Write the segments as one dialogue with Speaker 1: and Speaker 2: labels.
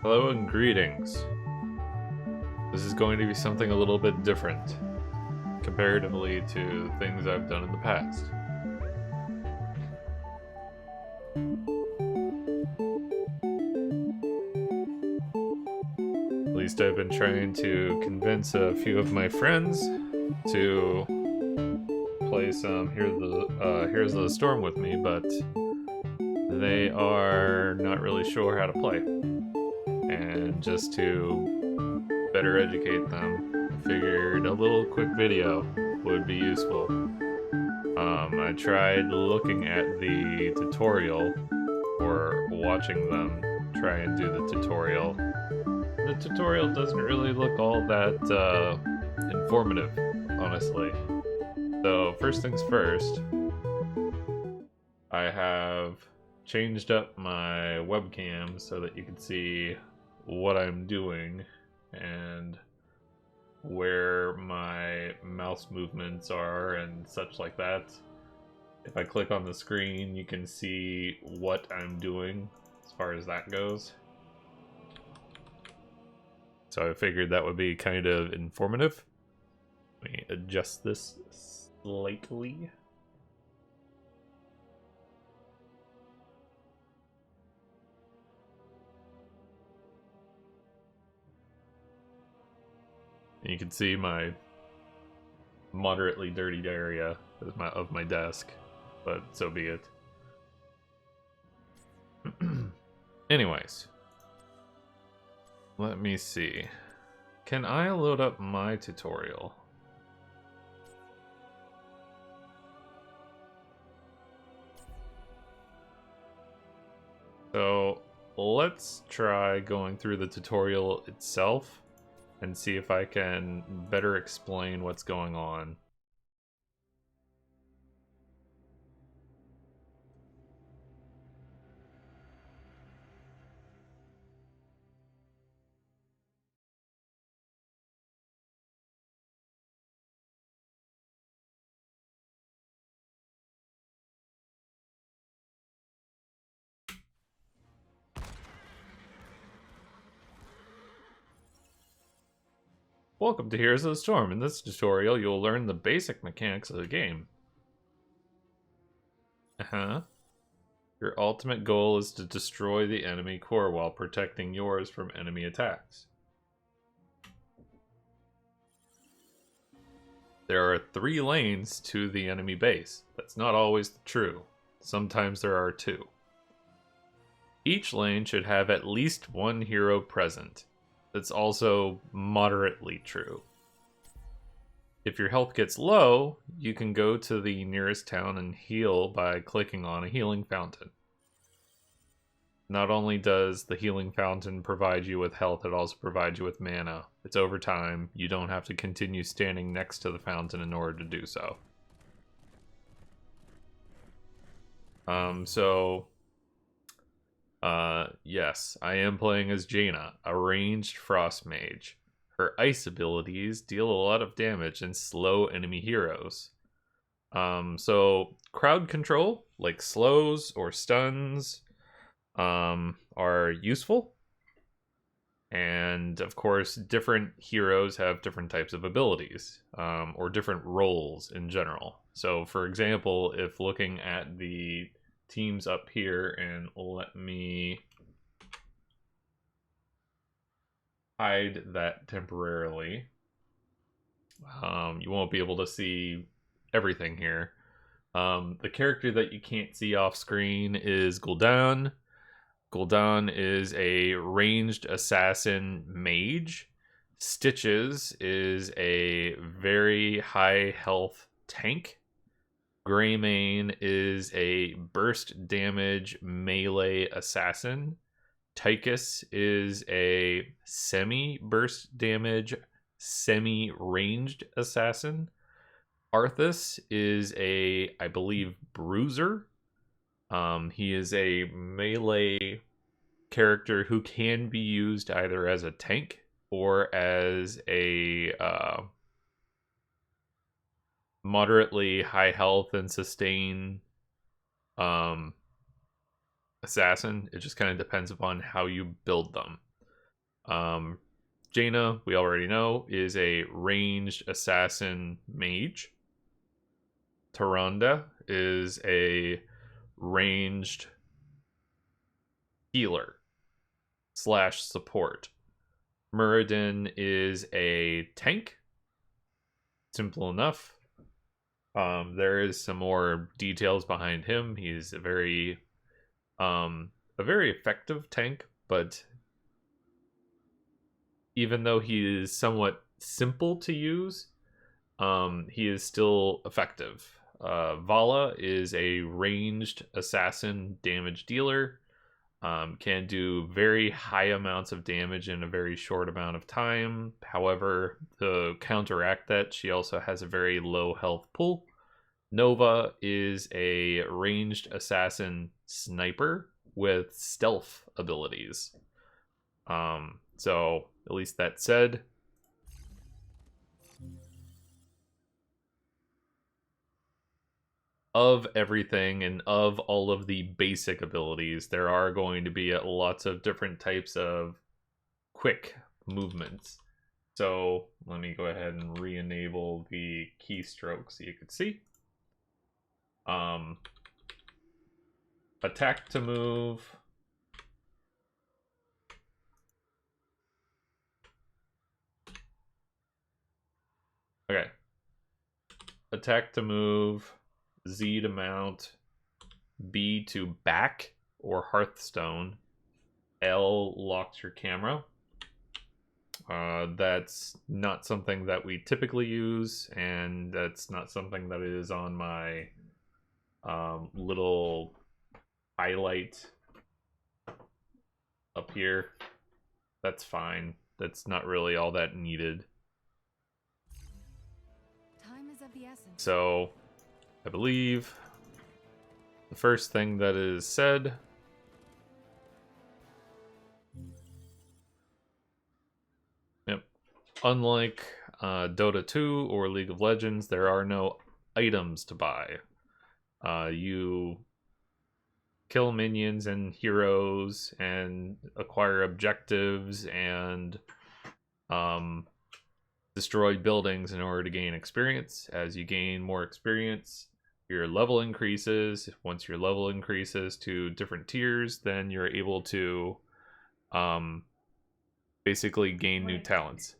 Speaker 1: Hello and greetings. This is going to be something a little bit different, comparatively to things I've done in the past. At least I've been trying to convince a few of my friends to play some Here's the Storm with me, but they are not really sure how to play. And just to better educate them, I figured a little quick video would be useful. I tried looking at the tutorial or watching them try and do the tutorial. The tutorial doesn't really look all that informative, honestly. So first things first, I have changed up my webcam so that you can see what I'm doing and where my mouse movements are and such like that. If I click on the screen, you can see what I'm doing as far as that goes. So I figured that would be kind of informative. Let me adjust this slightly. And you can see my moderately dirty area of my desk, but so be it. Anyways, let me see. Can I load up my tutorial? So let's try going through the tutorial itself and see if I can better explain what's going on. Welcome to Here's the Storm. In this tutorial, you'll learn the basic mechanics of the game. Your ultimate goal is to destroy the enemy core while protecting yours from enemy attacks. There are 3 lanes to the enemy base. That's not always true. Sometimes there are 2. Each lane should have at least 1 hero present. That's also moderately true. If your health gets low, you can go to the nearest town and heal by clicking on a healing fountain. Not only does the healing fountain provide you with health, it also provides you with mana. It's over time. You don't have to continue standing next to the fountain in order to do so. Yes, I am playing as Jaina, a ranged frost mage. Her ice abilities deal a lot of damage and slow enemy heroes. So crowd control, like slows or stuns, are useful. And of course, different heroes have different types of abilities, or different roles in general. So for example, if looking at the teams up here, and let me hide that temporarily. You won't be able to see everything here. The character that you can't see off screen is Gul'dan. Gul'dan is a ranged assassin mage. Stitches is a very high health tank. Greymane is a burst damage melee assassin. Tychus is a semi-burst damage, semi-ranged assassin. Arthas is a, I believe, bruiser. He is a melee character who can be used either as a tank or as a moderately high health and sustain assassin. It just kind of depends upon how you build them. Jaina, we already know, is a ranged assassin mage. Taronda is a ranged healer / support. Muradin is a tank. Simple enough. There is some more details behind him. He's a very effective tank, but even though he is somewhat simple to use, he is still effective. Vala is a ranged assassin damage dealer. Can do very high amounts of damage in a very short amount of time. However, to counteract that, she also has a very low health pool. Nova is a ranged assassin sniper with stealth abilities. So, at least that said, of everything and of all of the basic abilities, there are going to be lots of different types of quick movements. So let me go ahead and re-enable the keystroke so you can see. Attack to move. Okay. Attack to move. Z to mount, B to back or Hearthstone, L locks your camera. That's not something that we typically use, and that's not something that is on my little highlight up here. That's fine. That's not really all that needed.
Speaker 2: Time is of the essence.
Speaker 1: So I believe the first thing that is said unlike Dota 2 or League of Legends, there are no items to buy. You kill minions and heroes and acquire objectives and destroy buildings in order to gain experience. As you gain more experience, your level increases. Once your level increases to different tiers, then you're able to basically gain new talents.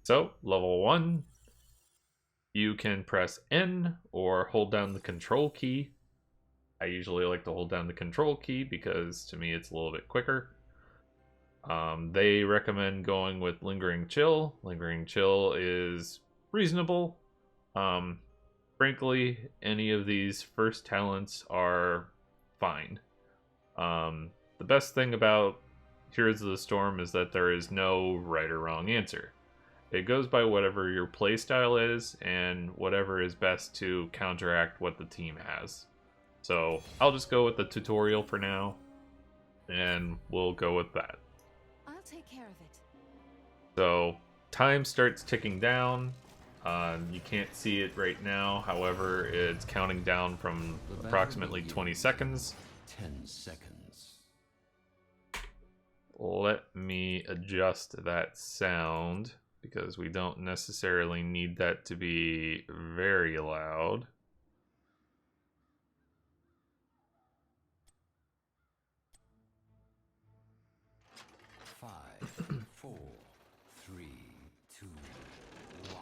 Speaker 1: So, level 1, you can press N or hold down the control key. I usually like to hold down the control key because to me it's a little bit quicker. They recommend going with Lingering Chill. Lingering Chill is reasonable. Frankly, any of these first talents are fine. The best thing about Heroes of the Storm is that there is no right or wrong answer. It goes by whatever your playstyle is and whatever is best to counteract what the team has. So I'll just go with the tutorial for now, and we'll go with that.
Speaker 2: I'll take care of it.
Speaker 1: So time starts ticking down. You can't see it right now. However, it's counting down from approximately 20 seconds.
Speaker 3: 10 seconds.
Speaker 1: Let me adjust that sound because we don't necessarily need that to be very loud.
Speaker 3: Five, 4, 3, 2, 1.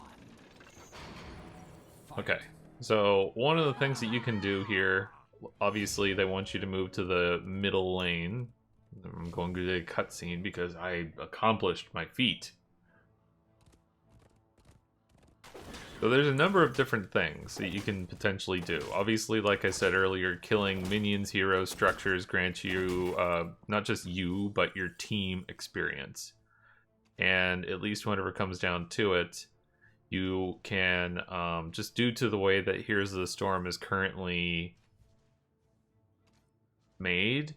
Speaker 1: Okay, so one of the things that you can do here, obviously they want you to move to the middle lane. I'm going to do a cutscene because I accomplished my feat. So there's a number of different things that you can potentially do. Obviously, like I said earlier, killing minions, heroes, structures grants you, not just you, but your team experience. And at least whenever it comes down to it, you can, just due to the way that Heroes of the Storm is currently made,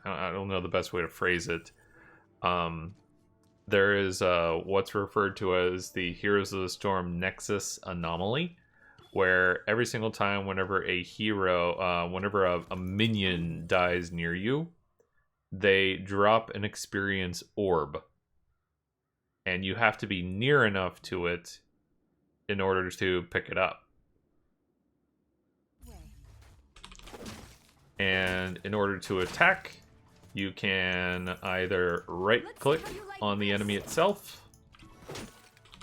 Speaker 1: I don't know the best way to phrase it, there is what's referred to as the Heroes of the Storm Nexus anomaly, where every single time whenever a hero, whenever a minion dies near you, they drop an experience orb. And you have to be near enough to it in order to pick it up. And in order to attack, you can either right-click on the enemy itself,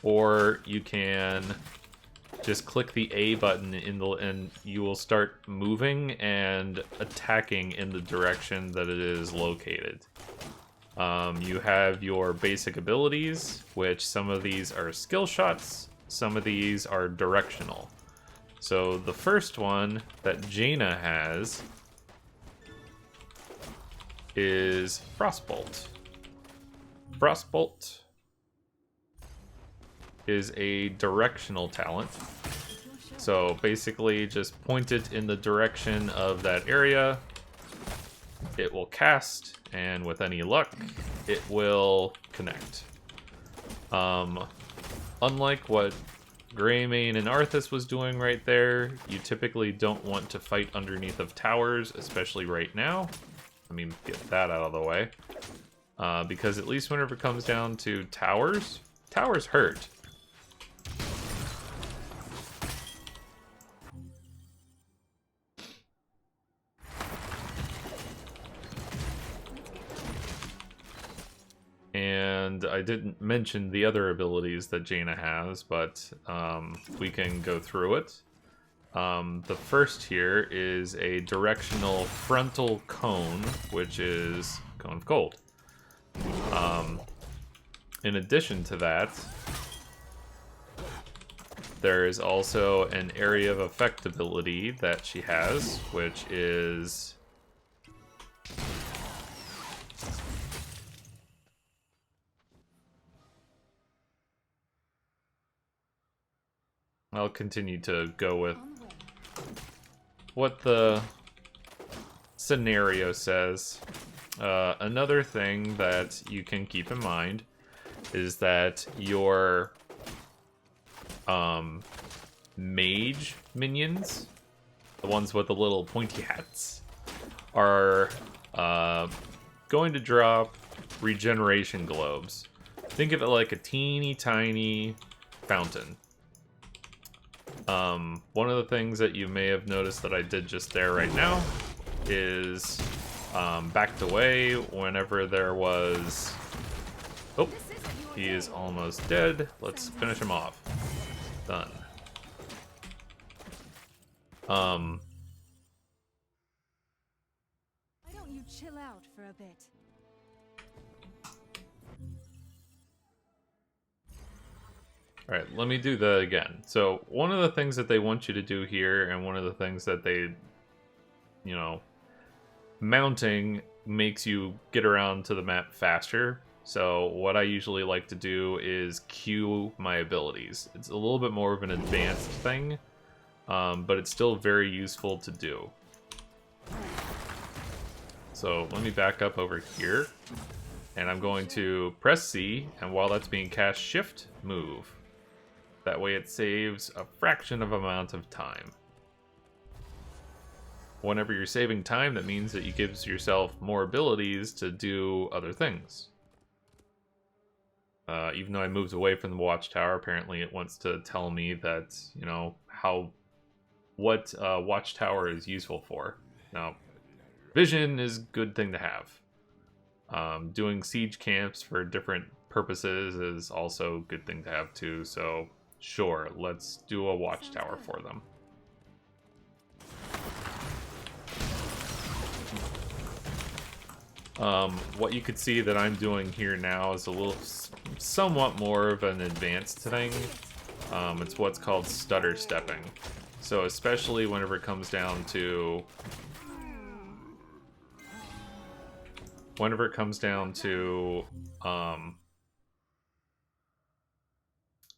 Speaker 1: or you can just click the A button and you will start moving and attacking in the direction that it is located. You have your basic abilities, which some of these are skill shots, some of these are directional. So the first one that Jaina has is Frostbolt. Frostbolt is a directional talent. So basically just point it in the direction of that area. It will cast, and with any luck, it will connect. Unlike what Greymane and Arthas was doing right there, you typically don't want to fight underneath of towers, especially right now. Let me get that out of the way. Because at least whenever it comes down to towers, towers hurt. And I didn't mention the other abilities that Jaina has, but we can go through it. The first here is a directional frontal cone, which is Cone of Cold. In addition to that, there is also an area of effect ability that she has, which is... I'll continue to go with what the scenario says. Another thing that you can keep in mind is that your mage minions, the ones with the little pointy hats, are going to drop regeneration globes. Think of it like a teeny tiny fountain. One of the things that you may have noticed that I did just there right now is backed away whenever there was... Oh, he is almost dead. Let's finish him off. Done.
Speaker 2: Why don't you chill out for a bit?
Speaker 1: Alright, let me do that again. So, one of the things that they want you to do here, and one of the things that they, you know, mounting makes you get around to the map faster. So, what I usually like to do is queue my abilities. It's a little bit more of an advanced thing, but it's still very useful to do. So, let me back up over here, and I'm going to press C, and while that's being cast, shift, move. That way it saves a fraction of amount of time. Whenever you're saving time, that means that you gives yourself more abilities to do other things. Even though I moved away from the watchtower, apparently it wants to tell me that, you know, what watchtower is useful for. Now, vision is a good thing to have. Doing siege camps for different purposes is also a good thing to have too, so sure, let's do a watchtower for them. What you could see that I'm doing here now is a little, somewhat more of an advanced thing. It's what's called stutter stepping. So especially whenever it comes down to...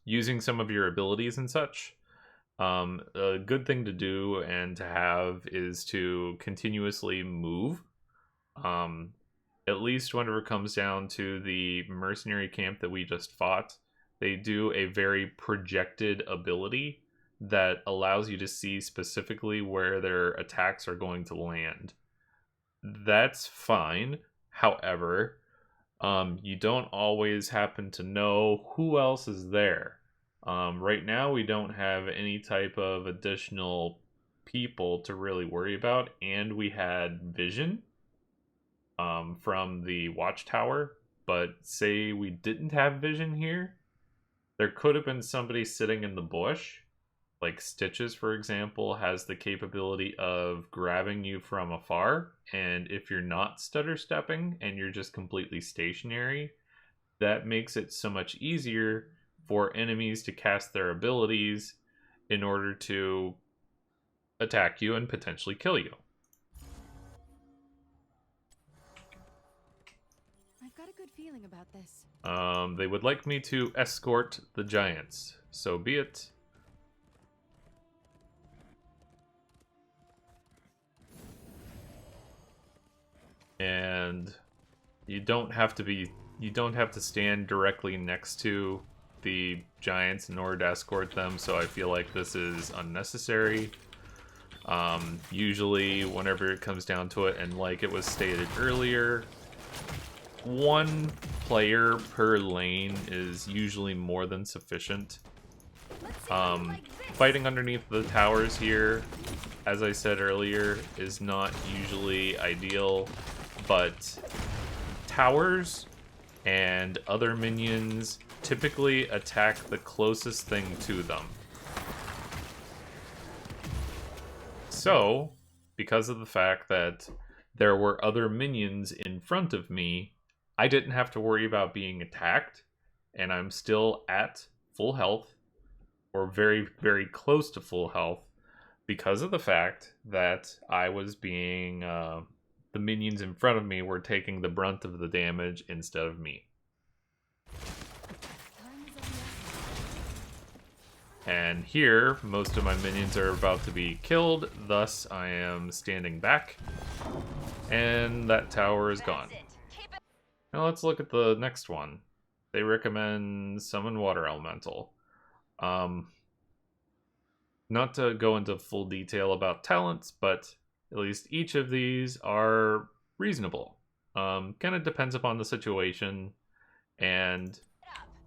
Speaker 1: using some of your abilities and such, a good thing to do and to have is to continuously move. At least whenever it comes down to the mercenary camp that we just fought, they do a very projected ability that allows you to see specifically where their attacks are going to land. That's fine, However, you don't always happen to know who else is there. Right now, we don't have any type of additional people to really worry about, and we had vision from the watchtower. But say we didn't have vision here, there could have been somebody sitting in the bush. Like Stitches, for example, has the capability of grabbing you from afar, and if you're not stutter stepping and you're just completely stationary, that makes it so much easier for enemies to cast their abilities in order to attack you and potentially kill you.
Speaker 2: I've got a good feeling about this.
Speaker 1: They would like me to escort the giants, so be it. And you don't have to stand directly next to the giants in order to escort them, so I feel like this is unnecessary. Usually whenever it comes down to it, and like it was stated earlier, one player per lane is usually more than sufficient. Fighting underneath the towers here, as I said earlier, is not usually ideal, but towers and other minions typically attack the closest thing to them. So, because of the fact that there were other minions in front of me, I didn't have to worry about being attacked, and I'm still at full health, or very, very close to full health, because of the fact that I was being, the minions in front of me were taking the brunt of the damage instead of me. And here, most of my minions are about to be killed, thus I am standing back, and that tower is gone. Now let's look at the next one. They recommend Summon Water Elemental. Not to go into full detail about talents, but at least each of these are reasonable. Kind of depends upon the situation, and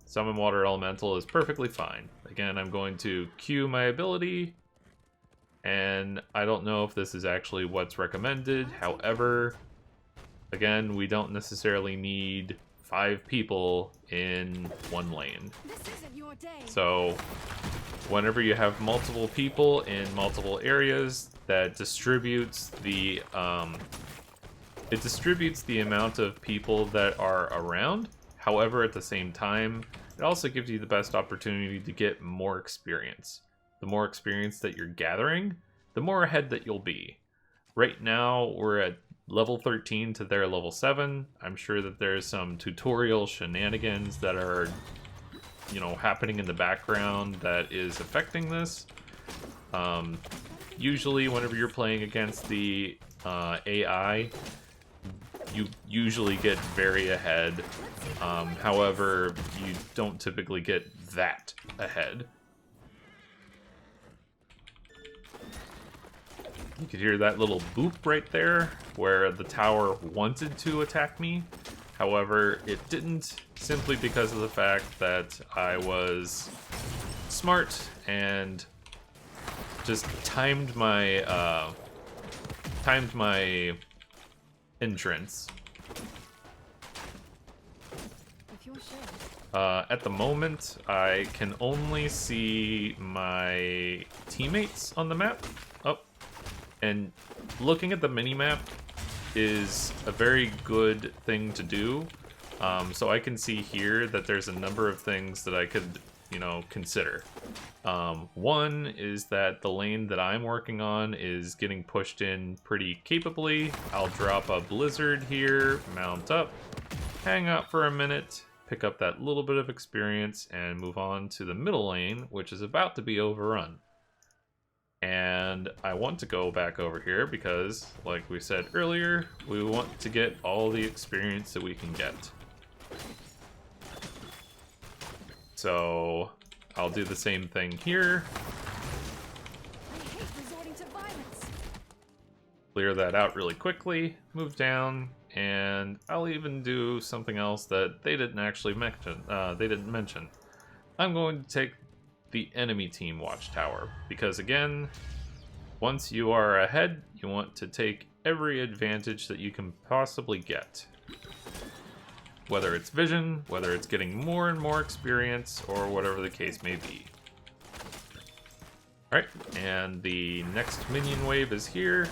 Speaker 1: Summon Water Elemental is perfectly fine. Again, I'm going to queue my ability, and I don't know if this is actually what's recommended. However, again, we don't necessarily need 5 people in one lane. So whenever you have multiple people in multiple areas, that distributes the amount of people that are around. However, at the same time, it also gives you the best opportunity to get more experience. The more experience that you're gathering, the more ahead that you'll be. Right now, we're at level 13 to their level 7. I'm sure that there's some tutorial shenanigans that are, you know, happening in the background that is affecting this. Usually, whenever you're playing against the AI, you usually get very ahead. However, you don't typically get that ahead. You could hear that little boop right there, where the tower wanted to attack me. However, it didn't, simply because of the fact that I was smart and just timed my entrance. At the moment, I can only see my teammates on the map. Oh, and looking at the mini-map is a very good thing to do. So I can see here that there's a number of things that I could, you know, consider. One is that the lane that I'm working on is getting pushed in pretty capably. I'll drop a blizzard here, mount up, hang out for a minute, pick up that little bit of experience, and move on to the middle lane, which is about to be overrun. And I want to go back over here because, like we said earlier, we want to get all the experience that we can get. So I'll do the same thing here. Clear that out really quickly, move down, and I'll even do something else that they didn't actually mention. I'm going to take the enemy team watchtower, because again, once you are ahead, you want to take every advantage that you can possibly get. Whether it's vision, whether it's getting more and more experience, or whatever the case may be. Alright, and the next minion wave is here,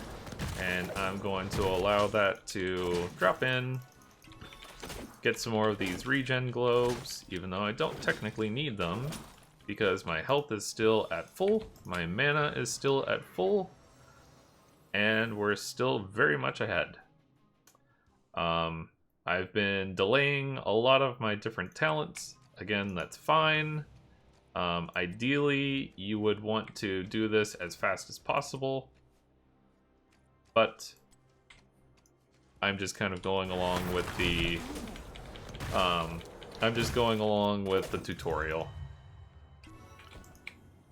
Speaker 1: and I'm going to allow that to drop in, get some more of these regen globes, even though I don't technically need them, because my health is still at full, my mana is still at full, and we're still very much ahead. I've been delaying a lot of my different talents. Again, that's fine. Ideally, you would want to do this as fast as possible, but I'm just kind of going along with the tutorial.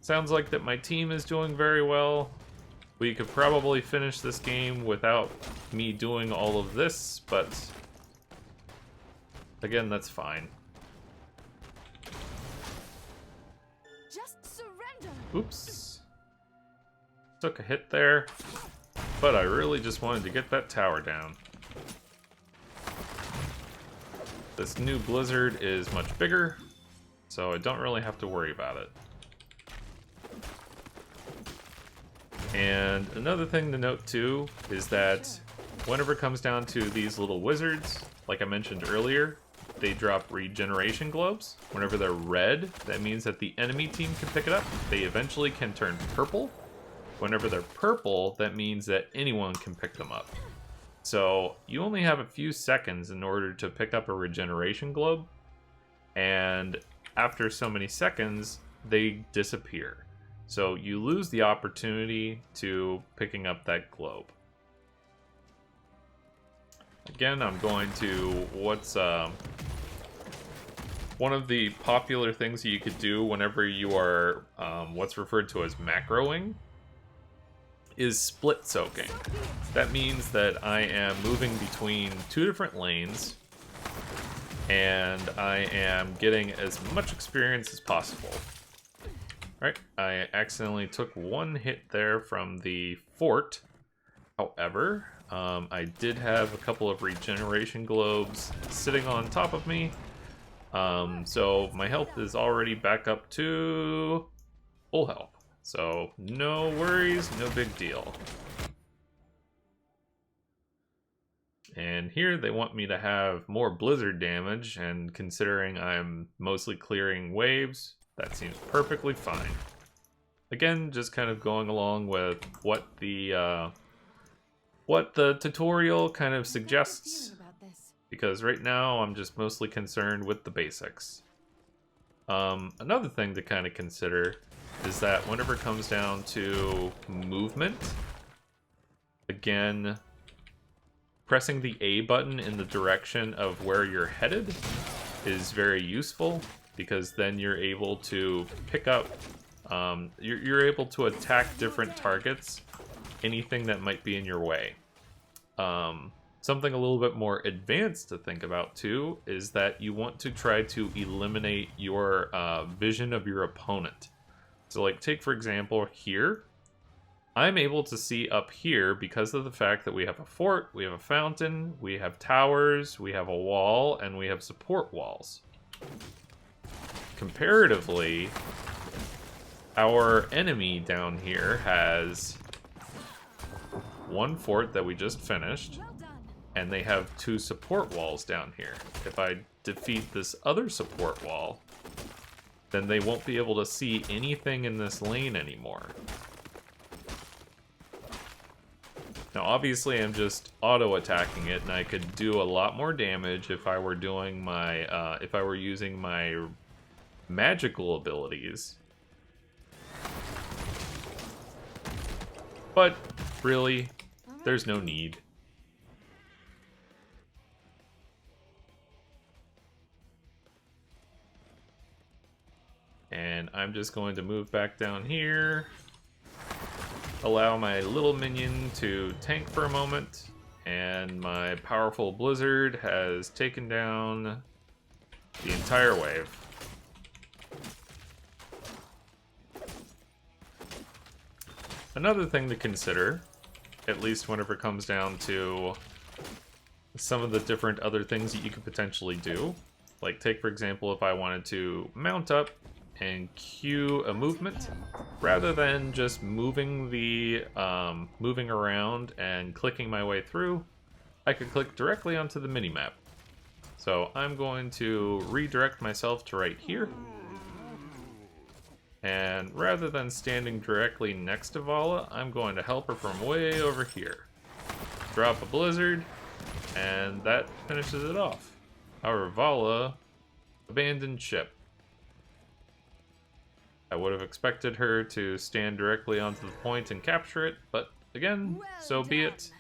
Speaker 1: Sounds like that my team is doing very well. We could probably finish this game without me doing all of this, but again, that's fine.
Speaker 2: Just surrender.
Speaker 1: Oops. Took a hit there, but I really just wanted to get that tower down. This new blizzard is much bigger, so I don't really have to worry about it. And another thing to note too is that whenever it comes down to these little wizards, like I mentioned earlier, they drop regeneration globes. Whenever they're red, that means that the enemy team can pick it up. They eventually can turn purple. Whenever they're purple, that means that anyone can pick them up. So you only have a few seconds in order to pick up a regeneration globe, and after so many seconds, they disappear. So you lose the opportunity to picking up that globe. Again, I'm going to one of the popular things that you could do whenever you are what's referred to as macroing is split soaking. That means that I am moving between two different lanes, and I am getting as much experience as possible. Alright, I accidentally took one hit there from the fort. However, I did have a couple of regeneration globes sitting on top of me. So my health is already back up to full health. So no worries, no big deal. And here they want me to have more blizzard damage, and considering I'm mostly clearing waves, that seems perfectly fine. Again, just kind of going along with what the tutorial kind of suggests, because right now I'm just mostly concerned with the basics. Another thing to kind of consider is that whenever it comes down to movement, again, pressing the A button in the direction of where you're headed is very useful, because then you're able to pick up, you're able to attack different targets, anything that might be in your way. Something a little bit more advanced to think about too is that you want to try to eliminate your vision of your opponent. So like take for example here, I'm able to see up here because of the fact that we have a fort, we have a fountain, we have towers, we have a wall, and we have support walls. Comparatively, our enemy down here has one fort that we just finished, and they have two support walls down here. If I defeat this other support wall, then they won't be able to see anything in this lane anymore. Now obviously I'm just auto-attacking it, and I could do a lot more damage if I were doing my, if I were using my magical abilities. But really, there's no need. And I'm just going to move back down here, allow my little minion to tank for a moment, and my powerful blizzard has taken down the entire wave. Another thing to consider, at least whenever it comes down to some of the different other things that you could potentially do, like take for example if I wanted to mount up and queue a movement, rather than just moving around and clicking my way through, I could click directly onto the minimap. So I'm going to redirect myself to right here, and rather than standing directly next to Vala, I'm going to help her from way over here. Drop a blizzard, and that finishes it off. However, Vala abandoned ship. I would have expected her to stand directly onto the point and capture it, but again, so be it.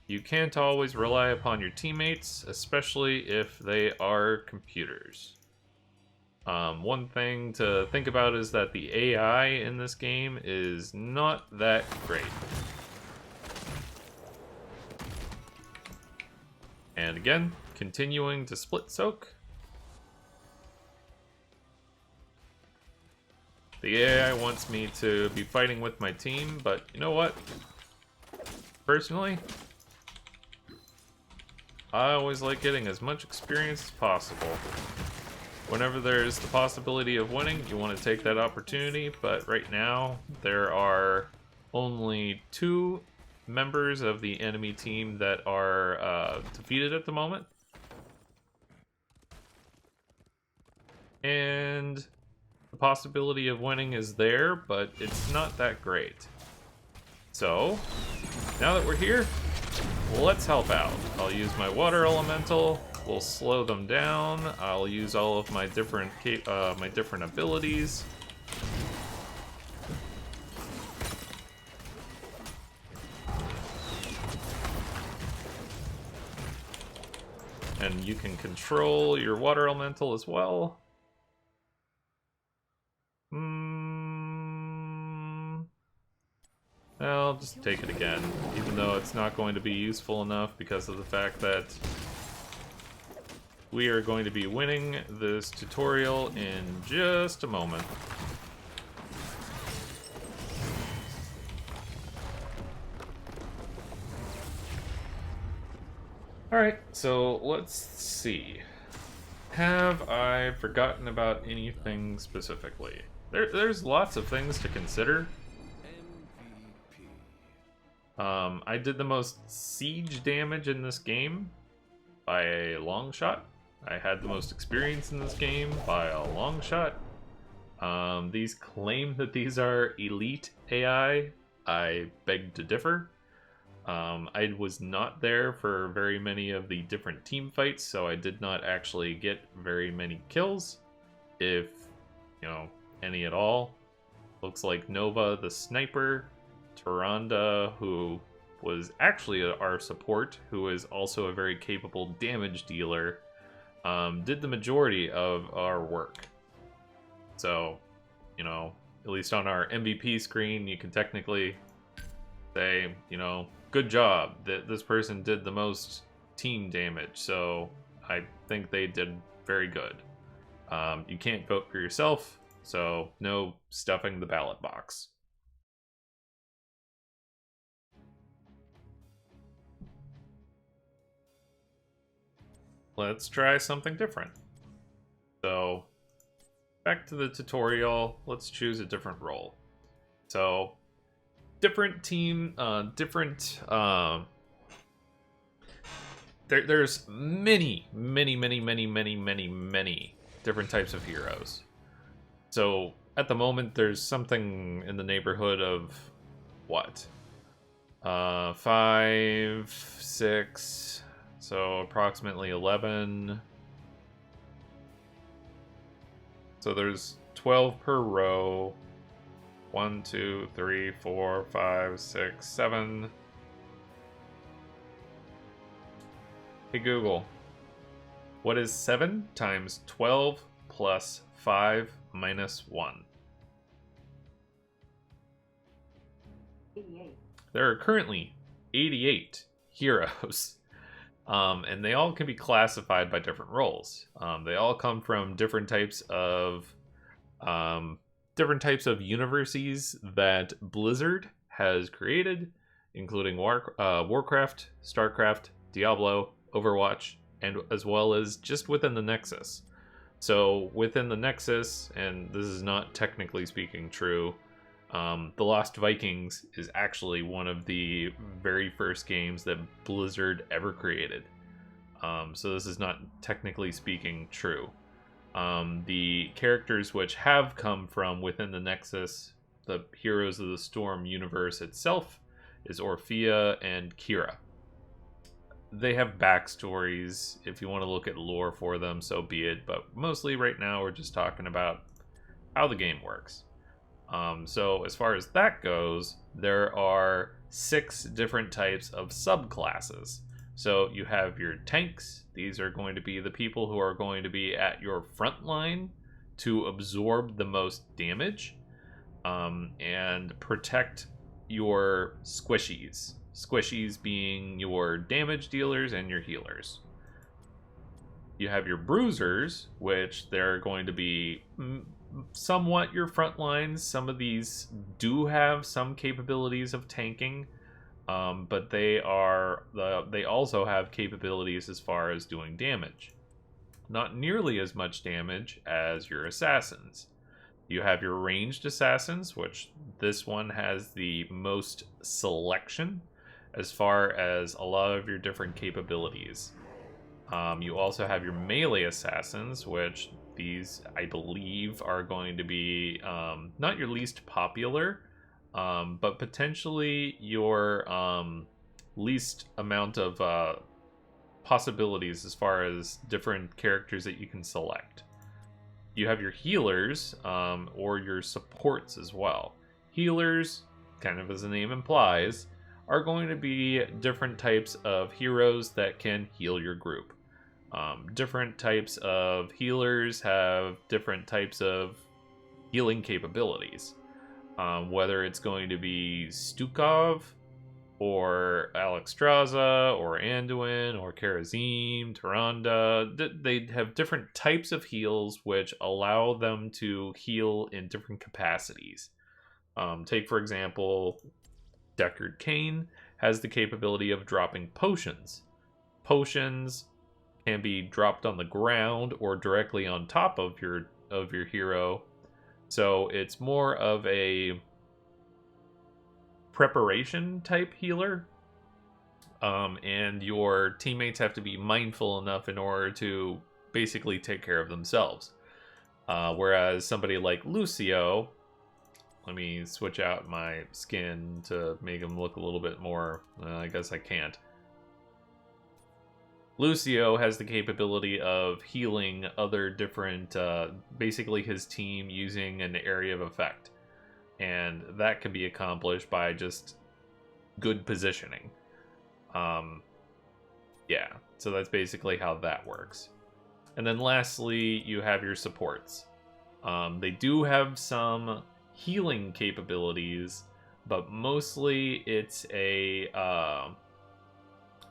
Speaker 1: You can't always rely upon your teammates, especially if they are computers. One thing to think about is that the AI in this game is not that great. And again, continuing to split soak. The AI wants me to be fighting with my team, but you know what? Personally, I always like getting as much experience as possible. Whenever there's the possibility of winning, you want to take that opportunity, but right now, there are only 2 members of the enemy team that are defeated at the moment. And the possibility of winning is there, but it's not that great. So, now that we're here, let's help out. I'll use my water elemental. We'll slow them down. I'll use all of my different abilities. And you can control your water elemental as well. I'll just take it again, even though it's not going to be useful enough because of the fact that we are going to be winning this tutorial in just a moment. Alright, so let's see. Have I forgotten about anything specifically? There's lots of things to consider. I did the most siege damage in this game by a long shot. I had the most experience in this game by a long shot. These claim that these are elite AI. I beg to differ. I was not there for very many of the different team fights, so I did not actually get very many kills, if, you know, any at all. Looks like Nova the sniper, Tyrande, who was actually our support, who is also a very capable damage dealer, did the majority of our work. So, you know, at least on our MVP screen, you can technically say, you know, good job, that this person did the most team damage, so I think they did very good. You can't vote for yourself, so no stuffing the ballot box. Let's try something different. So, back to the tutorial, let's choose a different role. So, different team, there's many different types of heroes. So, at the moment, there's something in the neighborhood of, what? 5, 6... So approximately 11. So there's 12 per row. 1, 2, 3, 4, 5, 6, 7. Hey Google, what is 7 times 12 plus 5 minus 1?
Speaker 4: 88.
Speaker 1: There are currently 88 heroes. And they all can be classified by different roles. They all come from different types of universes that Blizzard has created, including Warcraft, Starcraft, Diablo, Overwatch, and as well as just within the Nexus. So within the Nexus, and this is not technically speaking true, The Lost Vikings is actually one of the very first games that Blizzard ever created. So this is not technically speaking true. The characters which have come from within the Nexus, the Heroes of the Storm universe itself, is Orphea and Kira. They have backstories. If you want to look at lore for them, so be it. But mostly right now we're just talking about how the game works. So as far as that goes, there are 6 different types of subclasses. So you have your tanks. These are going to be the people who are going to be at your front line to absorb the most damage and protect your squishies. Squishies being your damage dealers and your healers. You have your bruisers, which they're going to be somewhat your front lines. Some of these do have some capabilities of tanking, but they also have capabilities as far as doing damage. Not nearly as much damage as your assassins. You have your ranged assassins, which this one has the most selection as far as a lot of your different capabilities. You also have your melee assassins, which these, I believe, are going to be not your least popular, but potentially your least amount of possibilities as far as different characters that you can select. You have your healers, or your supports as well. Healers, kind of as the name implies, are going to be different types of heroes that can heal your group. Different types of healers have different types of healing capabilities. Whether it's going to be Stukov, or Alexstrasza, or Anduin, or Karazim, Tyrande. They have different types of heals which allow them to heal in different capacities. Take, for example, Deckard Cain has the capability of dropping potions. Potions can be dropped on the ground or directly on top of your hero. So it's more of a preparation type healer. And your teammates have to be mindful enough in order to basically take care of themselves. Whereas somebody like Lucio, let me switch out my skin to make him look a little bit more, I guess I can't. Lucio has the capability of healing other different, basically his team using an area of effect. And that can be accomplished by just good positioning. Yeah, so that's basically how that works. And then lastly, you have your supports. They do have some healing capabilities, but mostly it's a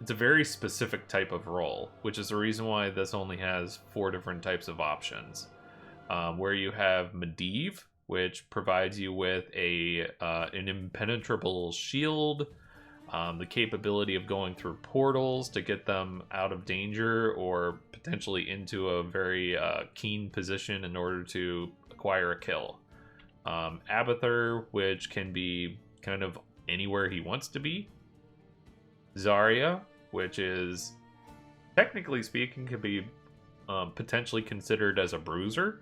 Speaker 1: very specific type of role, which is the reason why this only has 4 different types of options. Where you have Medivh, which provides you with an impenetrable shield, the capability of going through portals to get them out of danger or potentially into a very keen position in order to acquire a kill. Abathur, which can be kind of anywhere he wants to be. Zarya, which is, technically speaking, could be potentially considered as a bruiser,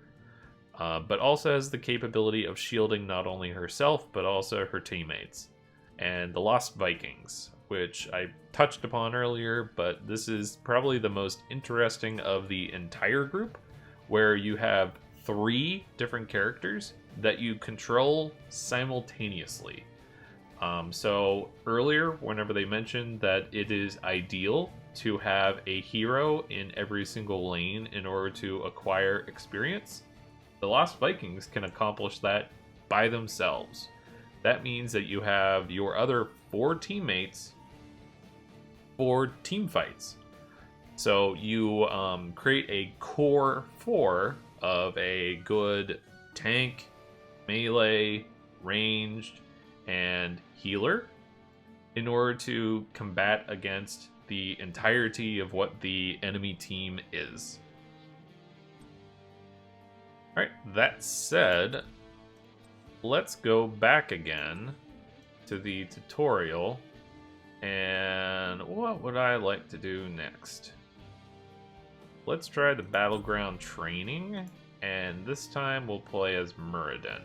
Speaker 1: but also has the capability of shielding not only herself, but also her teammates. And the Lost Vikings, which I touched upon earlier, but this is probably the most interesting of the entire group, where you have 3 different characters that you control simultaneously. So earlier, whenever they mentioned that it is ideal to have a hero in every single lane in order to acquire experience, the Lost Vikings can accomplish that by themselves. That means that you have your other 4 teammates for team fights. So you create a core 4 of a good tank, melee, ranged, and healer in order to combat against the entirety of what the enemy team is. Alright, that said, let's go back again to the tutorial. And what would I like to do next? Let's try the battleground training, and this time we'll play as Muradin.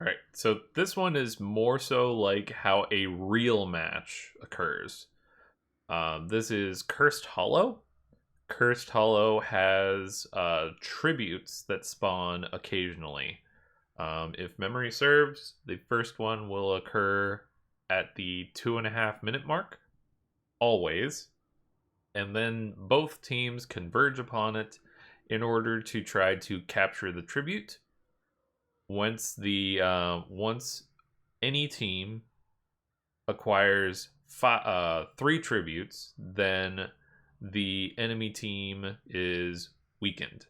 Speaker 1: Alright, so this one is more so like how a real match occurs. This is Cursed Hollow. Cursed Hollow has tributes that spawn occasionally. If memory serves, the first one will occur at the 2.5 minute mark, always. And then both teams converge upon it in order to try to capture the tribute. Once any team acquires 3 tributes, then the enemy team is weakened.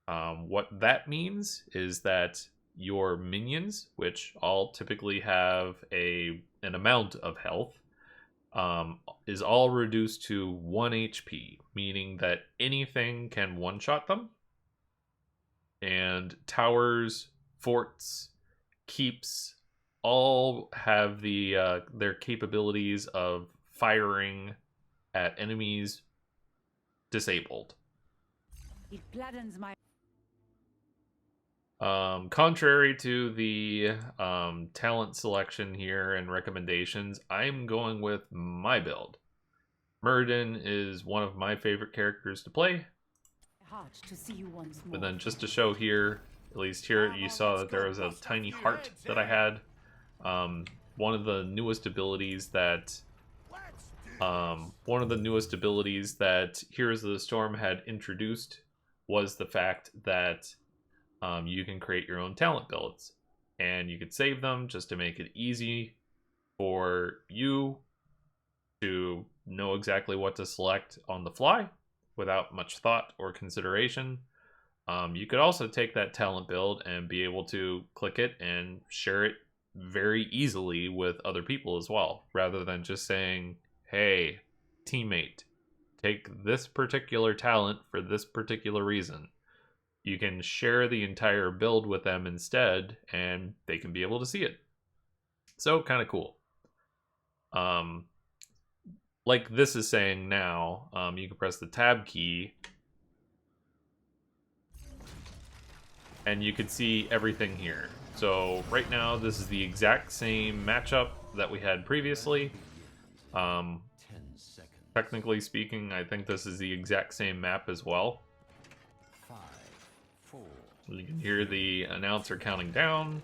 Speaker 1: What that means is that your minions, which all typically have an amount of health, is all reduced to 1 HP, meaning that anything can one-shot them. And towers, forts, keeps, all have their capabilities of firing at enemies disabled.
Speaker 2: It gladdens my...
Speaker 1: Contrary to the talent selection here and recommendations, I'm going with my build. Muradin is one of my favorite characters to play.
Speaker 2: Heart to see you once more.
Speaker 1: But then just to show here, at least here you saw that there was a tiny heart that I had. One of the newest abilities that Heroes of the Storm had introduced was the fact that you can create your own talent builds, and you could save them just to make it easy for you to know exactly what to select on the fly without much thought or consideration. You could also take that talent build and be able to click it and share it very easily with other people as well, rather than just saying, hey, teammate, take this particular talent for this particular reason. You can share the entire build with them instead, and they can be able to see it. So, kind of cool. Like this is saying now, you can press the tab key, and you can see everything here. So, right now, this is the exact same matchup that we had previously. Technically speaking, I think this is the exact same map as well. You can hear the announcer counting down,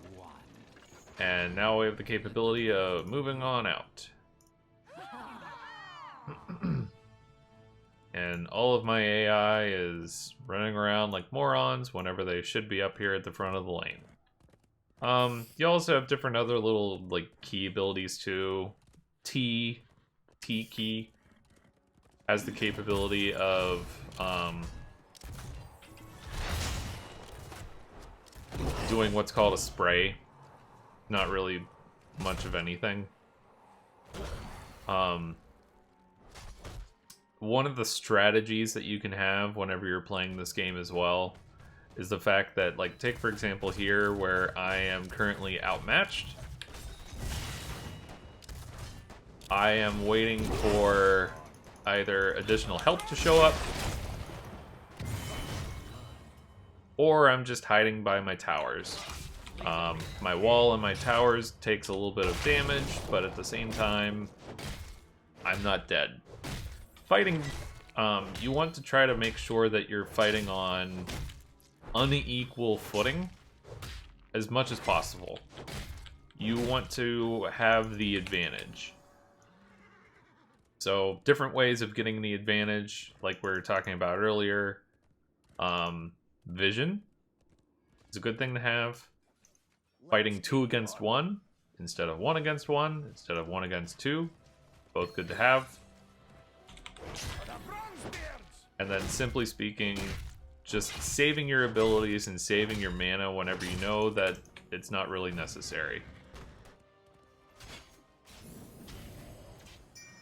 Speaker 1: and now we have the capability of moving on out. And all of my AI is running around like morons whenever they should be up here at the front of the lane. You also have different other little like key abilities too. T key has the capability of doing what's called a spray. Not really much of anything. One of the strategies that you can have whenever you're playing this game as well is the fact that, like, take for example here where I am currently outmatched. I am waiting for either additional help to show up, or I'm just hiding by my towers. My wall and my towers takes a little bit of damage, but at the same time, I'm not dead. Fighting you want to try to make sure that you're fighting on unequal footing as much as possible. You want to have the advantage. So, different ways of getting the advantage, like we were talking about earlier. Vision is a good thing to have. Fighting 2 against 1 instead of 1 against 1, instead of 1 against 2. Both good to have. And then, simply speaking, just saving your abilities and saving your mana whenever you know that it's not really necessary.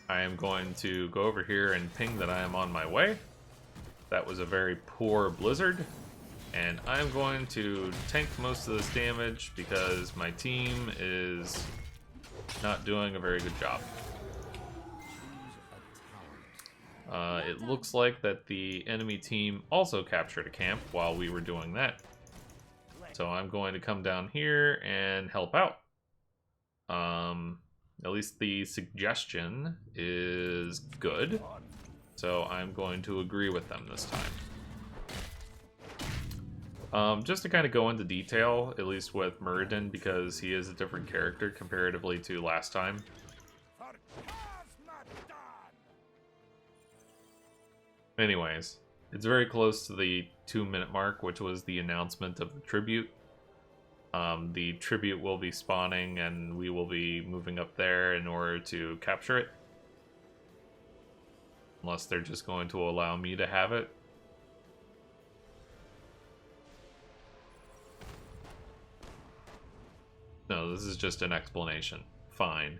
Speaker 1: I am going to go over here and ping that I am on my way. That was a very poor blizzard. And I'm going to tank most of this damage because my team is not doing a very good job. It looks like that the enemy team also captured a camp while we were doing that. So I'm going to come down here and help out. At least the suggestion is good. So I'm going to agree with them this time. Just to kind of go into detail, at least with Muradin, because he is a different character comparatively to last time. Anyways, it's very close to the 2-minute mark, which was the announcement of the tribute. The tribute will be spawning, and we will be moving up there in order to capture it. Unless they're just going to allow me to have it. No, this is just an explanation. Fine.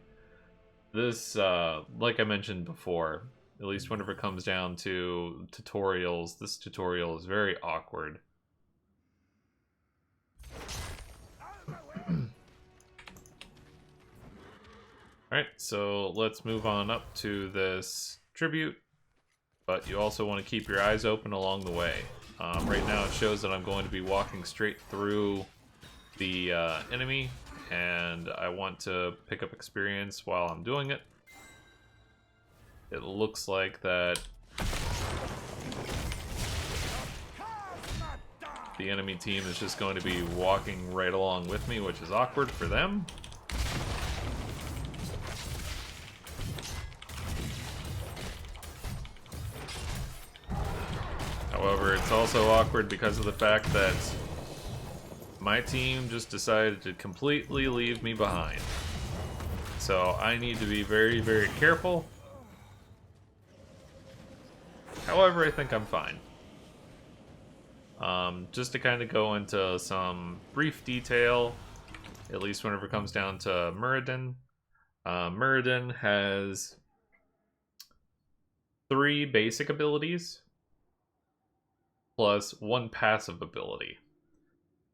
Speaker 1: This, like I mentioned before, at least whenever it comes down to tutorials, this tutorial is very awkward. Alright, so let's move on up to this tribute. But you also want to keep your eyes open along the way. Right now it shows that I'm going to be walking straight through the enemy, and I want to pick up experience while I'm doing it. It looks like that the enemy team is just going to be walking right along with me, which is awkward for them. However, it's also awkward because of the fact that my team just decided to completely leave me behind. So I need to be very, very careful. However, I think I'm fine. Just to kind of go into some brief detail, at least whenever it comes down to Muradin. Muradin has 3 basic abilities, plus 1 passive ability.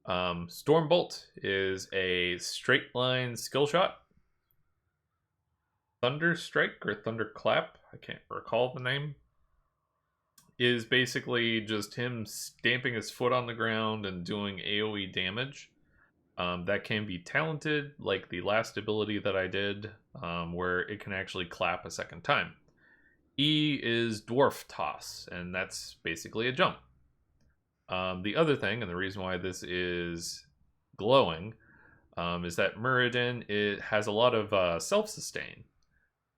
Speaker 1: Stormbolt is a straight line skill shot. Thunder Strike or Thunderclap, I can't recall the name, is basically just him stamping his foot on the ground and doing AoE damage. That can be talented, like the last ability that I did, where it can actually clap a second time. E is Dwarf Toss, and that's basically a jump. The other thing, and the reason why this is glowing, is that Muradin, it has a lot of self-sustain.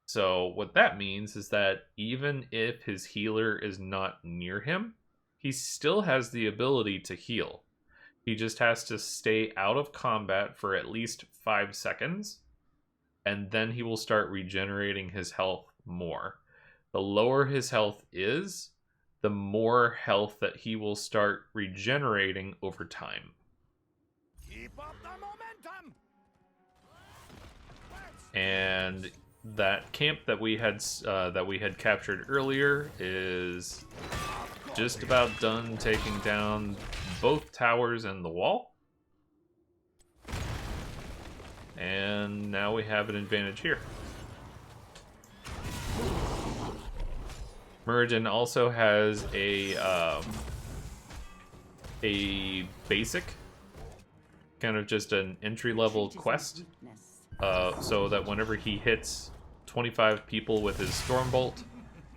Speaker 1: So what that means is that even if his healer is not near him, he still has the ability to heal. He just has to stay out of combat for at least 5 seconds, and then he will start regenerating his health more. The lower his health is, the more health that he will start regenerating over time.
Speaker 4: Keep up the momentum.
Speaker 1: And that camp that we had captured earlier is just about done taking down both towers and the wall. And now we have an advantage here. Muradin also has a basic, kind of just an entry-level quest, so that whenever he hits 25 people with his Stormbolt,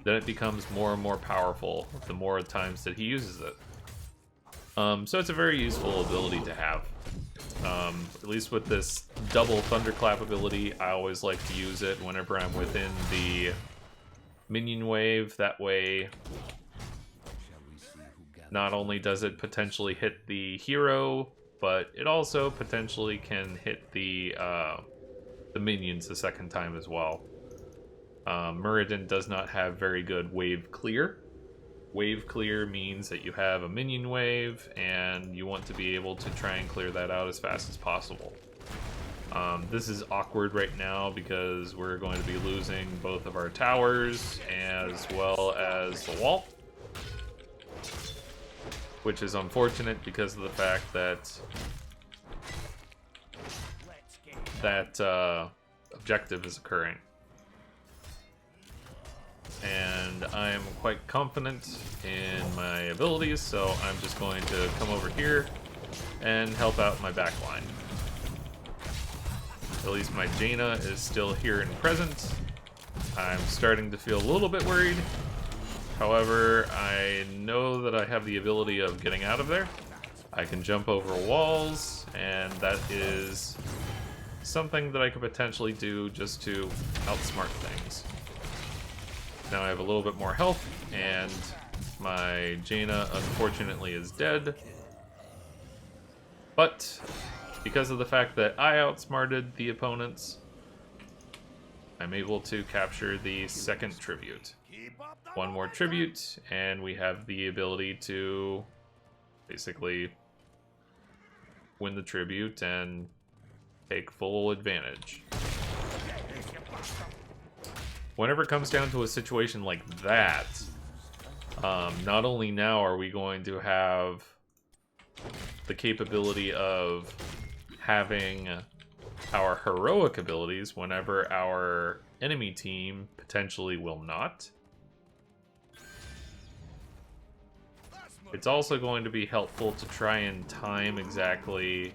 Speaker 1: then it becomes more and more powerful the more times that he uses it. So it's a very useful ability to have. At least with this double thunderclap ability, I always like to use it whenever I'm within the minion wave. That way, not only does it potentially hit the hero, but it also potentially can hit the minions the second time as well. Muradin does not have very good wave clear. Wave clear means that you have a minion wave and you want to be able to try and clear that out as fast as possible. This is awkward right now because we're going to be losing both of our towers as well as the wall, which is unfortunate because of the fact that that objective is occurring. And I'm quite confident in my abilities, so I'm just going to come over here and help out my backline. At least my Jaina is still here and present. I'm starting to feel a little bit worried. However, I know that I have the ability of getting out of there. I can jump over walls, and that is something that I could potentially do just to outsmart things. Now I have a little bit more health, and my Jaina unfortunately is dead. But because of the fact that I outsmarted the opponents, I'm able to capture the second tribute. One more tribute, and we have the ability to basically win the tribute and take full advantage. Whenever it comes down to a situation like that, not only now are we going to have the capability of having our heroic abilities whenever our enemy team potentially will not. It's also going to be helpful to try and time exactly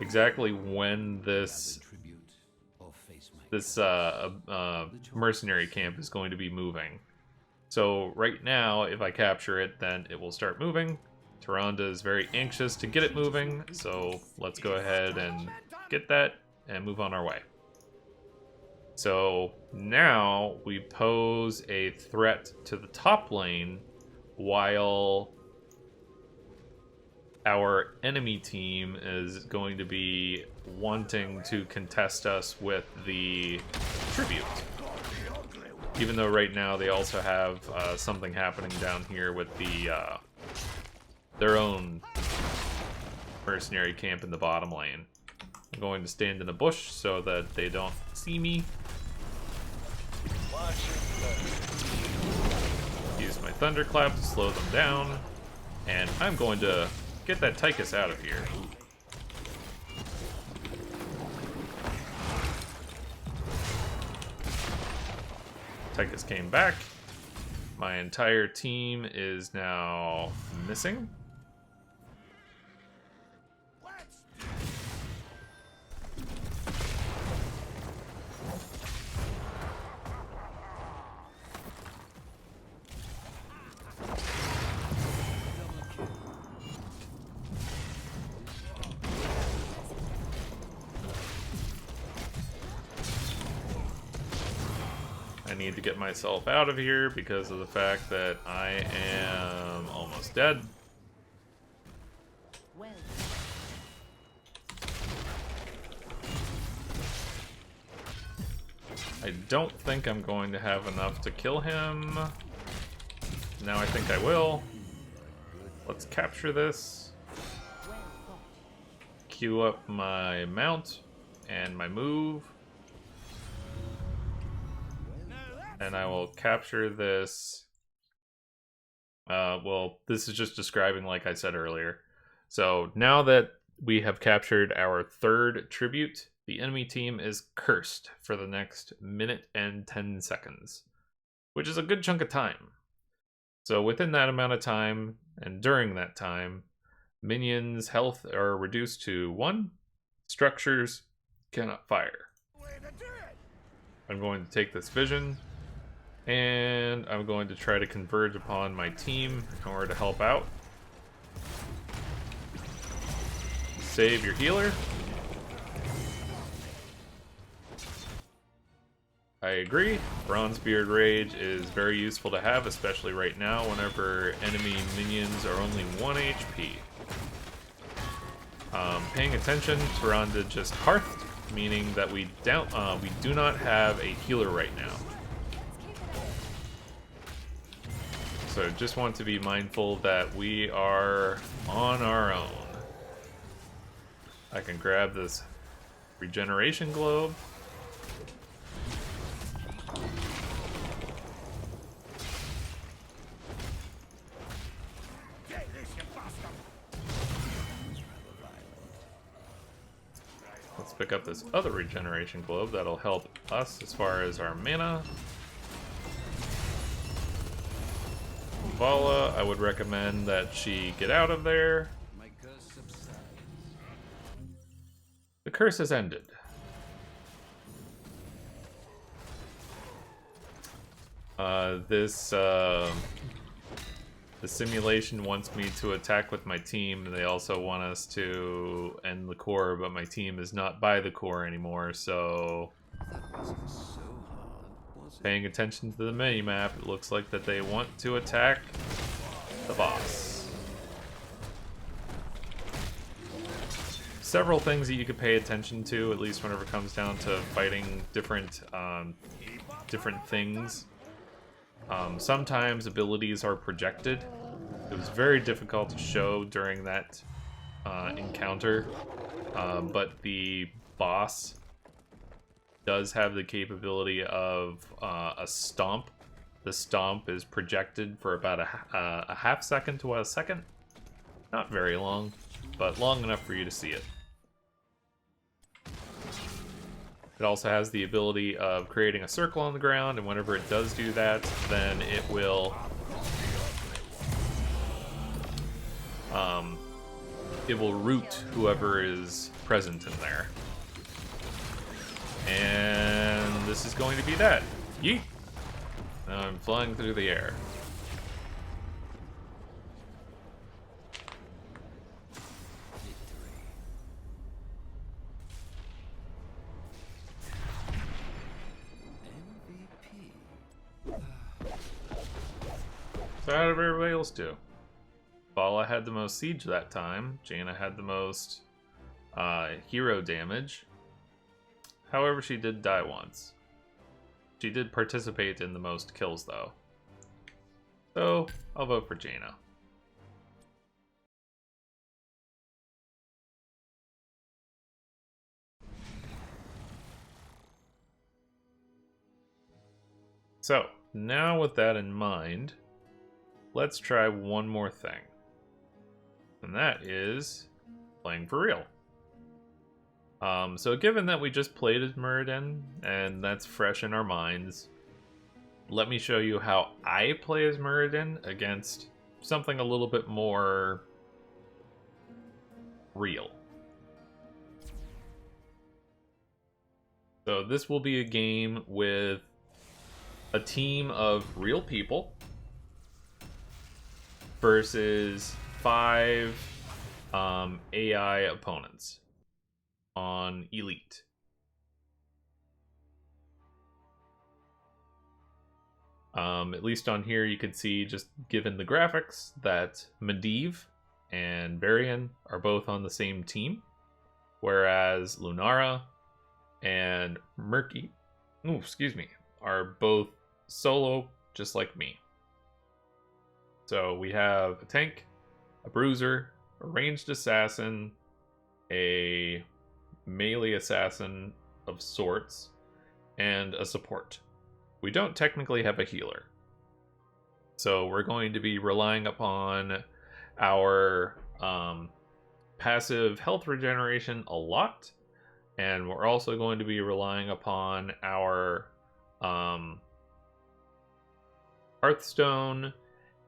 Speaker 1: exactly when this mercenary camp is going to be moving. So right now, if I capture it, then it will start moving. Tyrande is very anxious to get it moving, so let's go ahead and get that and move on our way. So now we pose a threat to the top lane while our enemy team is going to be wanting to contest us with the tribute. Even though right now they also have something happening down here with the their own mercenary camp in the bottom lane. I'm going to stand in a bush so that they don't see me. Use my thunderclap to slow them down, and I'm going to get that Tychus out of here. Tychus came back. My entire team is now missing. I need to get myself out of here because of the fact that I am almost dead.
Speaker 2: Well,
Speaker 1: I don't think I'm going to have enough to kill him. Now I think I will. Let's capture this.
Speaker 2: well fought.
Speaker 1: Queue up my mount and my move. And I will capture this. Well, this is just describing like I said earlier. So now that we have captured our third tribute, the enemy team is cursed for the next minute and 10 seconds, which is a good chunk of time. So within that amount of time, and during that time, minions' health are reduced to 1. Structures cannot fire.
Speaker 4: Way to do it!
Speaker 1: I'm going to take this vision, and I'm going to try to converge upon my team in order to help out. Save your healer. I agree. Bronzebeard Rage is very useful to have, especially right now whenever enemy minions are only 1 HP. Paying attention, Tyrande just hearthed, meaning that we do not have a healer right now. So just want to be mindful that we are on our own. I can grab this regeneration globe. Let's pick up this other regeneration globe. That'll help us as far as our mana. Vala, I would recommend that she get out of there.
Speaker 3: My curse subsides.
Speaker 1: The curse has ended. The simulation wants me to attack with my team. They also want us to end the core, but my team is not by the core anymore, so
Speaker 3: That wasn't so hard, was it?
Speaker 1: paying attention to the minimap, it looks like that they want to attack the boss. Several things that you could pay attention to, at least whenever it comes down to fighting different things. Sometimes abilities are projected. It was very difficult to show during that encounter, but the boss does have the capability of a stomp. The stomp is projected for about a half second to a second. Not very long, but long enough for you to see it. It also has the ability of creating a circle on the ground, and whenever it does do that, then it will root whoever is present in there. And this is going to be that. Yeet! Now I'm flying through the air. So how did everybody else do? Vala had the most siege that time. Jaina had the most hero damage. However, she did die once. She did participate in the most kills, though. So, I'll vote for Jaina. So, now with that in mind, let's try one more thing. And that is playing for real. So given that we just played as Muradin, and that's fresh in our minds, let me show you how I play as Muradin against something a little bit more real. So this will be a game with a team of real people versus 5 AI opponents on Elite. At least on here you can see, just given the graphics, that Medivh and Varian are both on the same team, whereas Lunara and Murky, are both solo, just like me. So we have a tank, a bruiser, a ranged assassin, a melee assassin of sorts, and a support. We don't technically have a healer. So we're going to be relying upon our passive health regeneration a lot, and we're also going to be relying upon our Hearthstone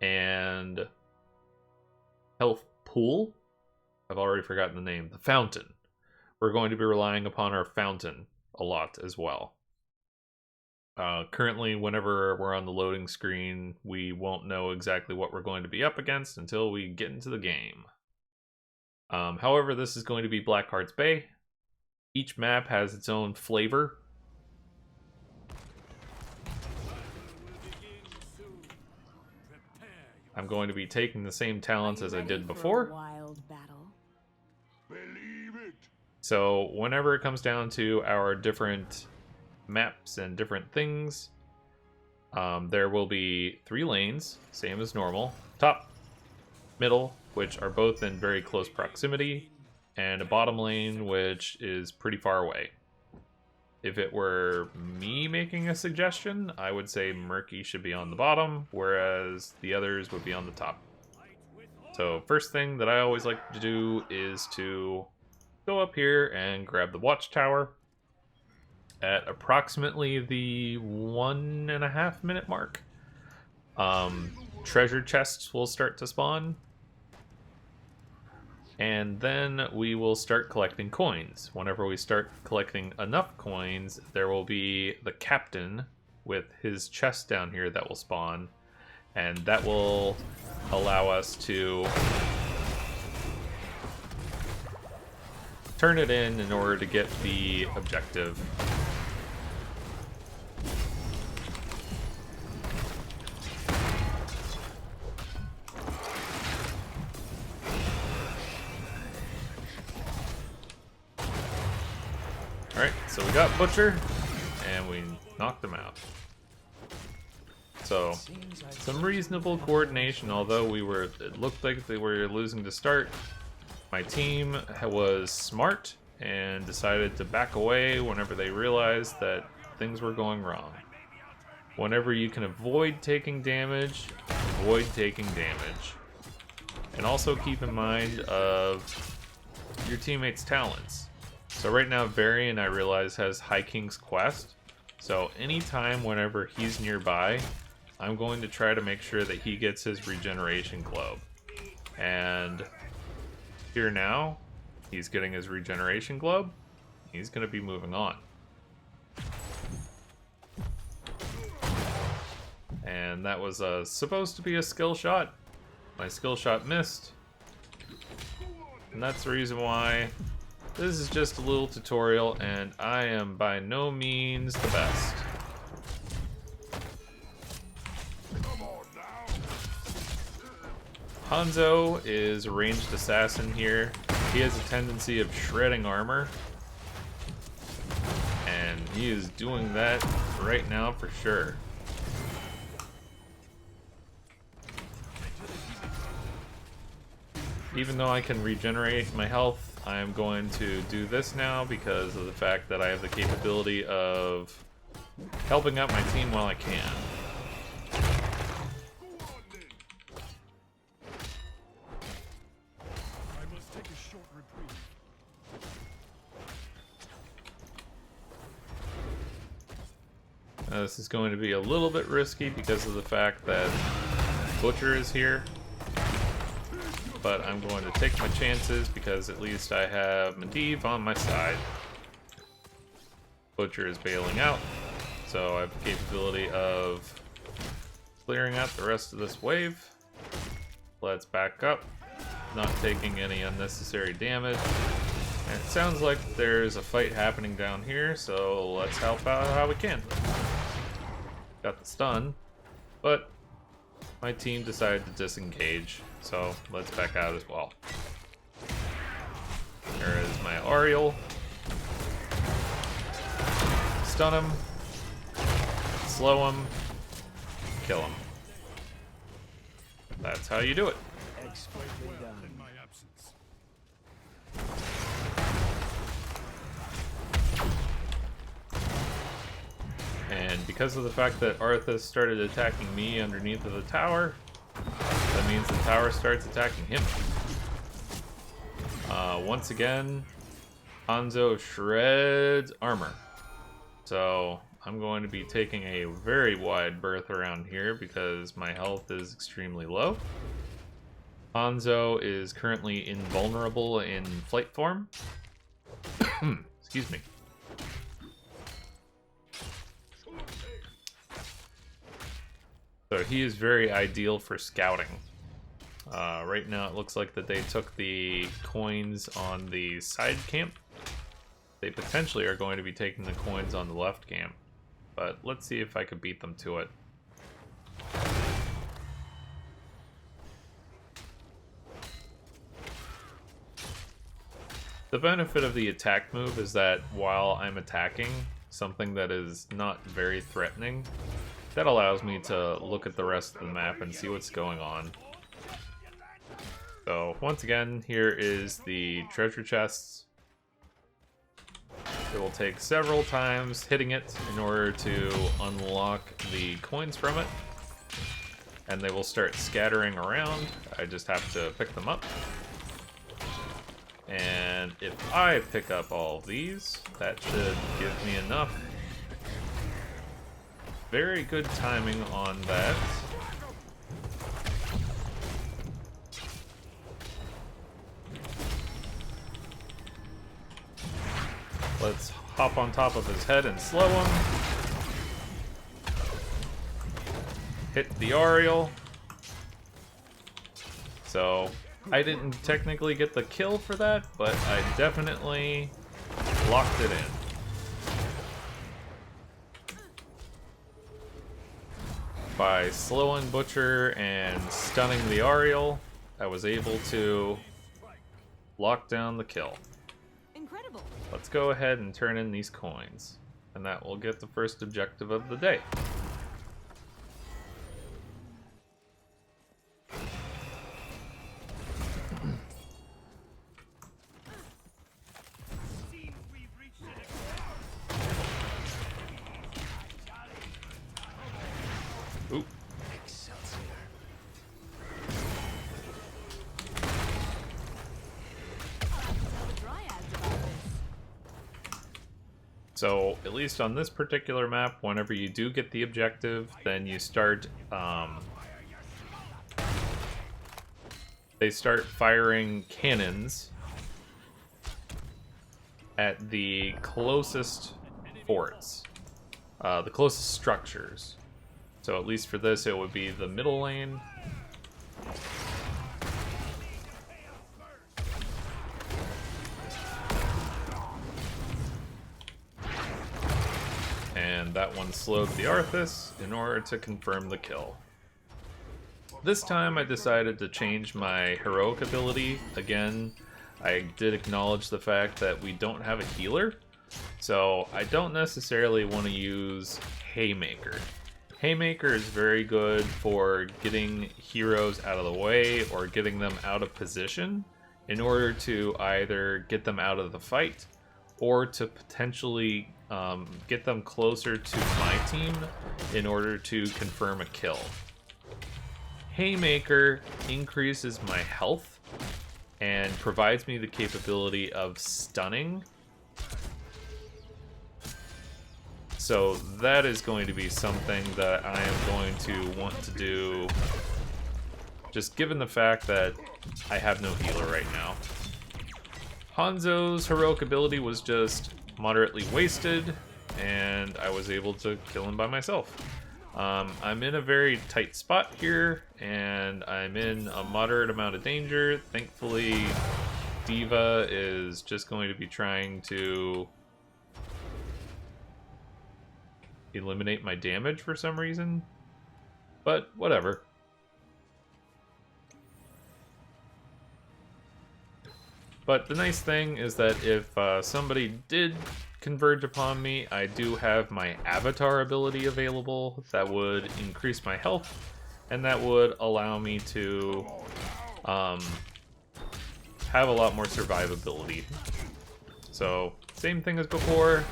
Speaker 1: and health pool. I've already forgotten the name. The fountain. we're going to be relying upon our fountain a lot as well. Currently, whenever we're on the loading screen, we won't know exactly what we're going to be up against until we get into the game. However, this is going to be Blackheart's Bay. Each map has its own flavor. I'm going to be taking the same talents as I did before.
Speaker 2: Wild battle.
Speaker 4: Believe it.
Speaker 1: So whenever it comes down to our different maps and different things, there will be 3 lanes, same as normal. Top, middle, which are both in very close proximity, and a bottom lane, which is pretty far away. If it were me making a suggestion, I would say Murky should be on the bottom, whereas the others would be on the top. So first thing that I always like to do is to go up here and grab the watchtower at approximately the 1.5 minute mark. Treasure chests will start to spawn, and then we will start collecting coins. Whenever we start collecting enough coins, there will be the captain with his chest down here that will spawn, and that will allow us to turn it in order to get the objective. Alright, so we got Butcher, and we knocked him out. So, some reasonable coordination, although it looked like they were losing to start. My team was smart and decided to back away whenever they realized that things were going wrong. Whenever you can avoid taking damage, avoid taking damage. And also keep in mind of your teammates' talents. So right now, Varian, I realize, has High King's Quest. So anytime whenever he's nearby, I'm going to try to make sure that he gets his regeneration globe. And here now, he's getting his regeneration globe. He's going to be moving on. And that was supposed to be a skill shot. My skill shot missed. And that's the reason why this is just a little tutorial, and I am by no means the best. Hanzo is a ranged assassin here. He has a tendency of shredding armor, and he is doing that right now for sure. Even though I can regenerate my health, I am going to do this now because of the fact that I have the capability of helping out my team while I can.
Speaker 4: I must take a short reprieve.
Speaker 1: This is going to be a little bit risky because of the fact that Butcher is here. But I'm going to take my chances because at least I have Medivh on my side. Butcher is bailing out, so I have the capability of clearing out the rest of this wave. Let's back up, not taking any unnecessary damage. And it sounds like there's a fight happening down here, so let's help out how we can. Got the stun, but my team decided to disengage. So let's back out as well. There is my Ariel. Stun him. Slow him. Kill him. That's how you do it.
Speaker 4: Expertly done. In my absence.
Speaker 1: And because of the fact that Arthas started attacking me underneath of the tower, that means the tower starts attacking him. Once again, Hanzo shreds armor. So I'm going to be taking a very wide berth around here because my health is extremely low. Hanzo is currently invulnerable in flight form. Excuse me. So he is very ideal for scouting. Right now it looks like that they took the coins on the side camp. They potentially are going to be taking the coins on the left camp. But let's see if I could beat them to it. The benefit of the attack move is that while I'm attacking something that is not very threatening, that allows me to look at the rest of the map and see what's going on. So once again, here is the treasure chests. It will take several times hitting it in order to unlock the coins from it. And they will start scattering around. I just have to pick them up. And if I pick up all of these, that should give me enough. Very good timing on that. Let's hop on top of his head and slow him. Hit the Ariel. So I didn't technically get the kill for that, but I definitely locked it in. By slowing Butcher and stunning the Ariel, I was able to lock down the kill.
Speaker 2: Incredible.
Speaker 1: Let's go ahead and turn in these coins, and that will get the first objective of the day. Ooh. So, at least on this particular map, whenever you do get the objective, then you start, they start firing cannons at the closest forts, the closest structures. So at least for this, it would be the middle lane. And that one slowed the Arthas in order to confirm the kill. This time I decided to change my heroic ability. Again, I did acknowledge the fact that we don't have a healer, so I don't necessarily want to use Haymaker. Haymaker is very good for getting heroes out of the way or getting them out of position in order to either get them out of the fight or to potentially get them closer to my team in order to confirm a kill. Haymaker increases my health and provides me the capability of stunning. So that is going to be something that I am going to want to do, just given the fact that I have no healer right now. Hanzo's heroic ability was just moderately wasted, and I was able to kill him by myself. I'm in a very tight spot here, and I'm in a moderate amount of danger. Thankfully, D.Va is just going to be trying to eliminate my damage for some reason, but whatever. But the nice thing is that if somebody did converge upon me, I do have my avatar ability available that would increase my health, and that would allow me to have a lot more survivability. So, same thing as before.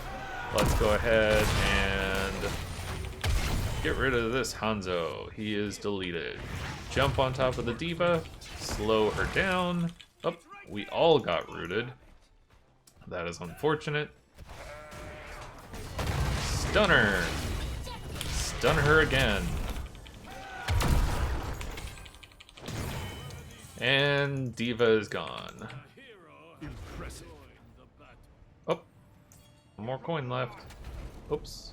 Speaker 1: Let's go ahead and get rid of this Hanzo. He is deleted. Jump on top of the D.Va, slow her down. Oh, we all got rooted. That is unfortunate. Stun her. Stun her again. And D.Va is gone.
Speaker 4: Impressive.
Speaker 1: Oh, One more coin left. Oops.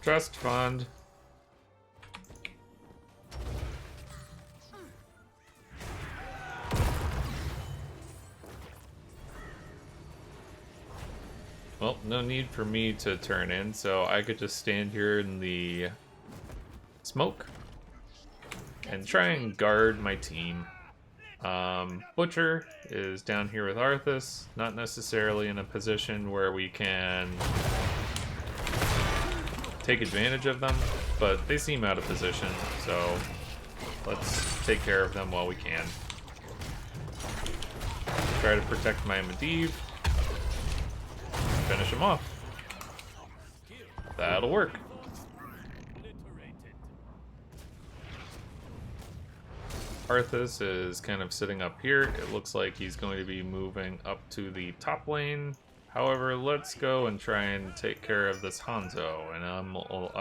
Speaker 1: Trust fund. Well, no need for me to turn in, so I could just stand here in the smoke and try and guard my team. Butcher is down here with Arthas, not necessarily in a position where we can take advantage of them, but they seem out of position, so let's take care of them while we can. Try to protect my Medivh. Finish him off. That'll work. Arthas is kind of sitting up here. It looks like he's going to be moving up to the top lane. However, let's go and try and take care of this Hanzo, and I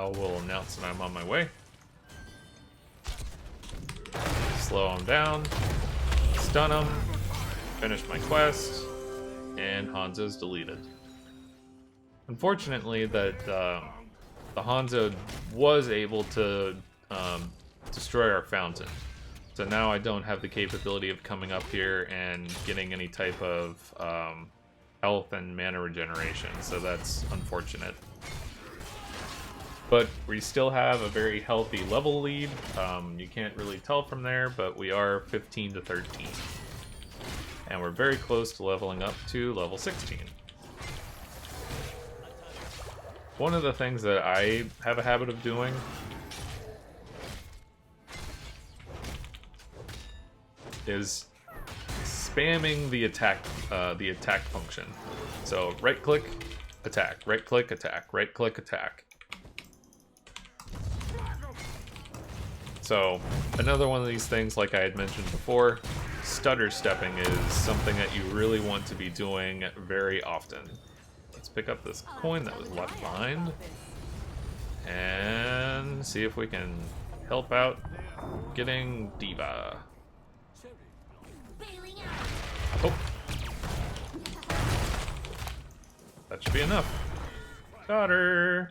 Speaker 1: will announce that I'm on my way. Slow him down, stun him, finish my quest, and Hanzo's deleted. Unfortunately, that the Hanzo was able to destroy our fountain. So now I don't have the capability of coming up here and getting any type of health and mana regeneration, so that's unfortunate. But we still have a very healthy level lead. You can't really tell from there, but we are 15 to 13. And we're very close to leveling up to level 16. One of the things that I have a habit of doing is spamming the attack function. So right click, attack, right click, attack, right click, attack. So another one of these things, like I had mentioned before, stutter stepping is something that you really want to be doing very often. Let's pick up this coin that was left behind and see if we can help out getting D.Va. Oh. That should be enough. Got her.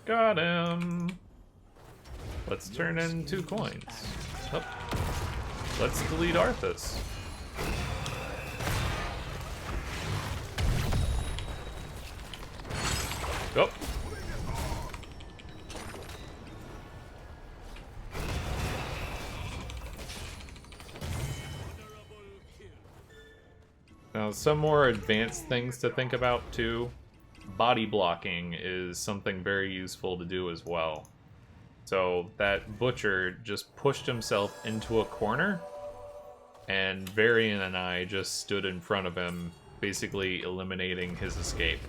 Speaker 1: Got him. Let's turn in 2 coins. Oh. Let's delete Arthas. Go. Now, some more advanced things to think about too. Body blocking is something very useful to do as well. So that Butcher just pushed himself into a corner, and Varian and I just stood in front of him, basically eliminating his escape.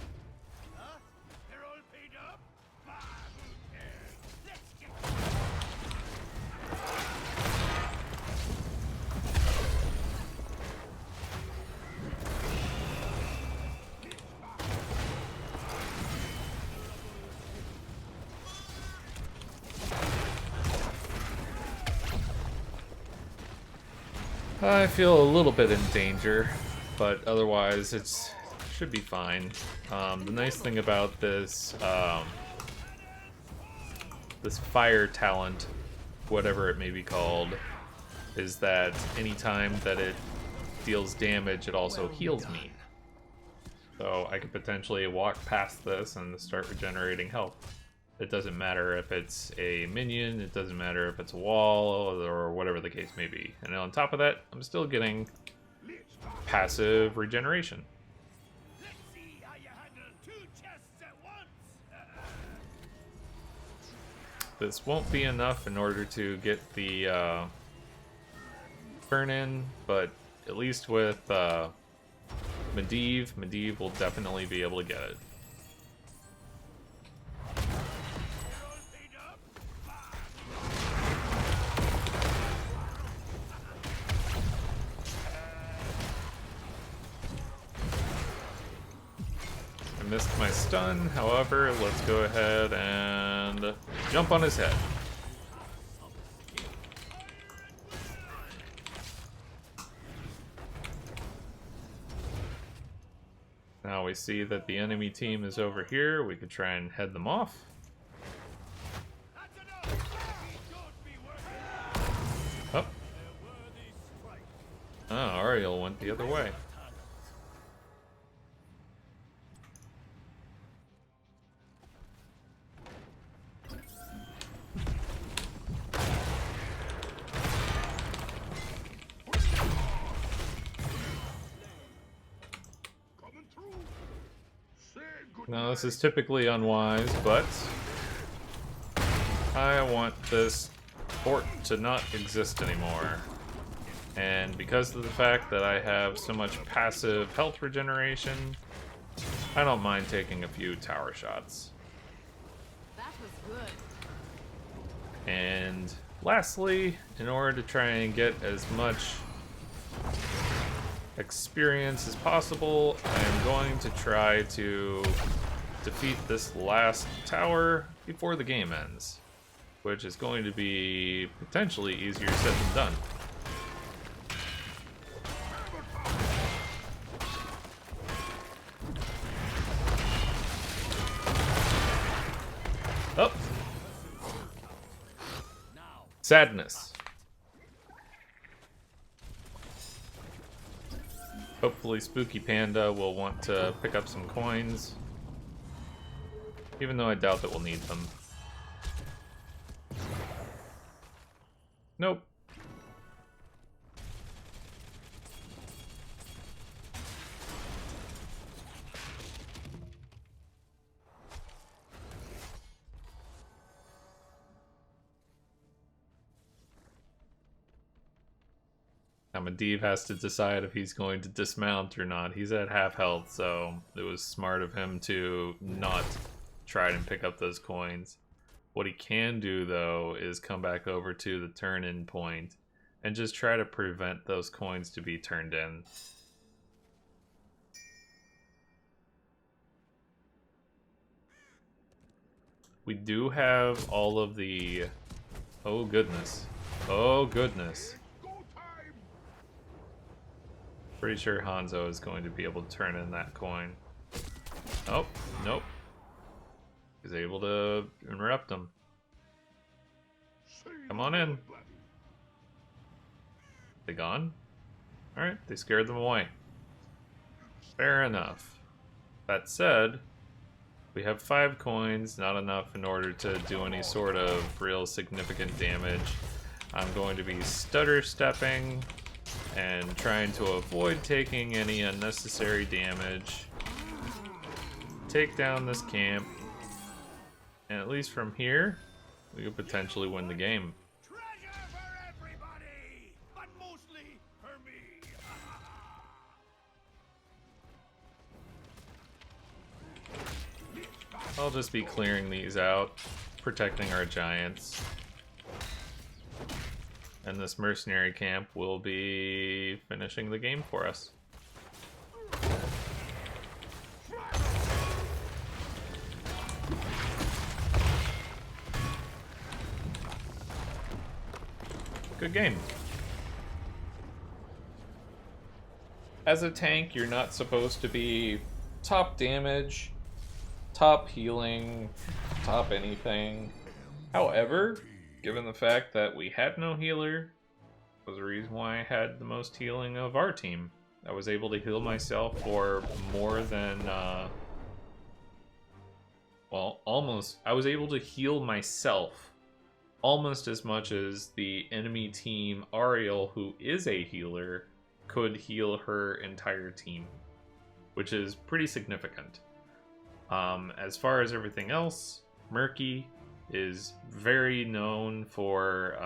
Speaker 1: I feel a little bit in danger, but otherwise it should be fine. The nice thing about this this fire talent, whatever it may be called, is that anytime that it deals damage, it also heals me. So I could potentially walk past this and start regenerating health. It doesn't matter if it's a minion, it doesn't matter if it's a wall, or whatever the case may be. And on top of that, I'm still getting passive regeneration.
Speaker 4: Let's see how you handle 2 chests at once.
Speaker 1: This won't be enough in order to get the burn in, but at least with Medivh will definitely be able to get it. Missed my stun, however, let's go ahead and jump on his head. Now we see that the enemy team is over here. We could try and head them off.
Speaker 4: That's enough! Don't be working!
Speaker 1: Oh,
Speaker 4: A worthy strike.
Speaker 1: Ariel went the other way.
Speaker 4: Coming through. Say good
Speaker 1: Now this is typically unwise, but I want this fort to not exist anymore. And because of the fact that I have so much passive health regeneration, I don't mind taking a few tower shots.
Speaker 5: That was good.
Speaker 1: And lastly, in order to try and get as much experience as possible, I am going to try to defeat this last tower before the game ends, which is going to be potentially easier said than done. Oh! Sadness. Hopefully Spooky Panda will want to pick up some coins, even though I doubt that we'll need them. Nope. Now Medivh has to decide if he's going to dismount or not. He's at half health, so it was smart of him to not try and pick up those coins. What he can do, though, is come back over to the turn-in point and just try to prevent those coins to be turned in. We do have all of the... Oh, goodness. Oh, goodness. Pretty sure Hanzo is going to be able to turn in that coin. Oh, nope. He's able to interrupt him. Come on in. They gone? Alright, they scared them away. Fair enough. That said, we have 5 coins, not enough in order to do any sort of real significant damage. I'm going to be stutter stepping and trying to avoid taking any unnecessary damage. Take down this camp, and at least from here, we could potentially win the game.
Speaker 4: Treasure for everybody, but mostly for me.
Speaker 1: I'll just be clearing these out, protecting our giants. And this mercenary camp will be finishing the game for us. Good game. As a tank, you're not supposed to be top damage, top healing, top anything. However, given the fact that we had no healer, was the reason why I had the most healing of our team. I was able to heal myself for more than, well, almost. I was able to heal myself almost as much as the enemy team Ariel, who is a healer, could heal her entire team, which is pretty significant. As far as everything else, Murky is very known for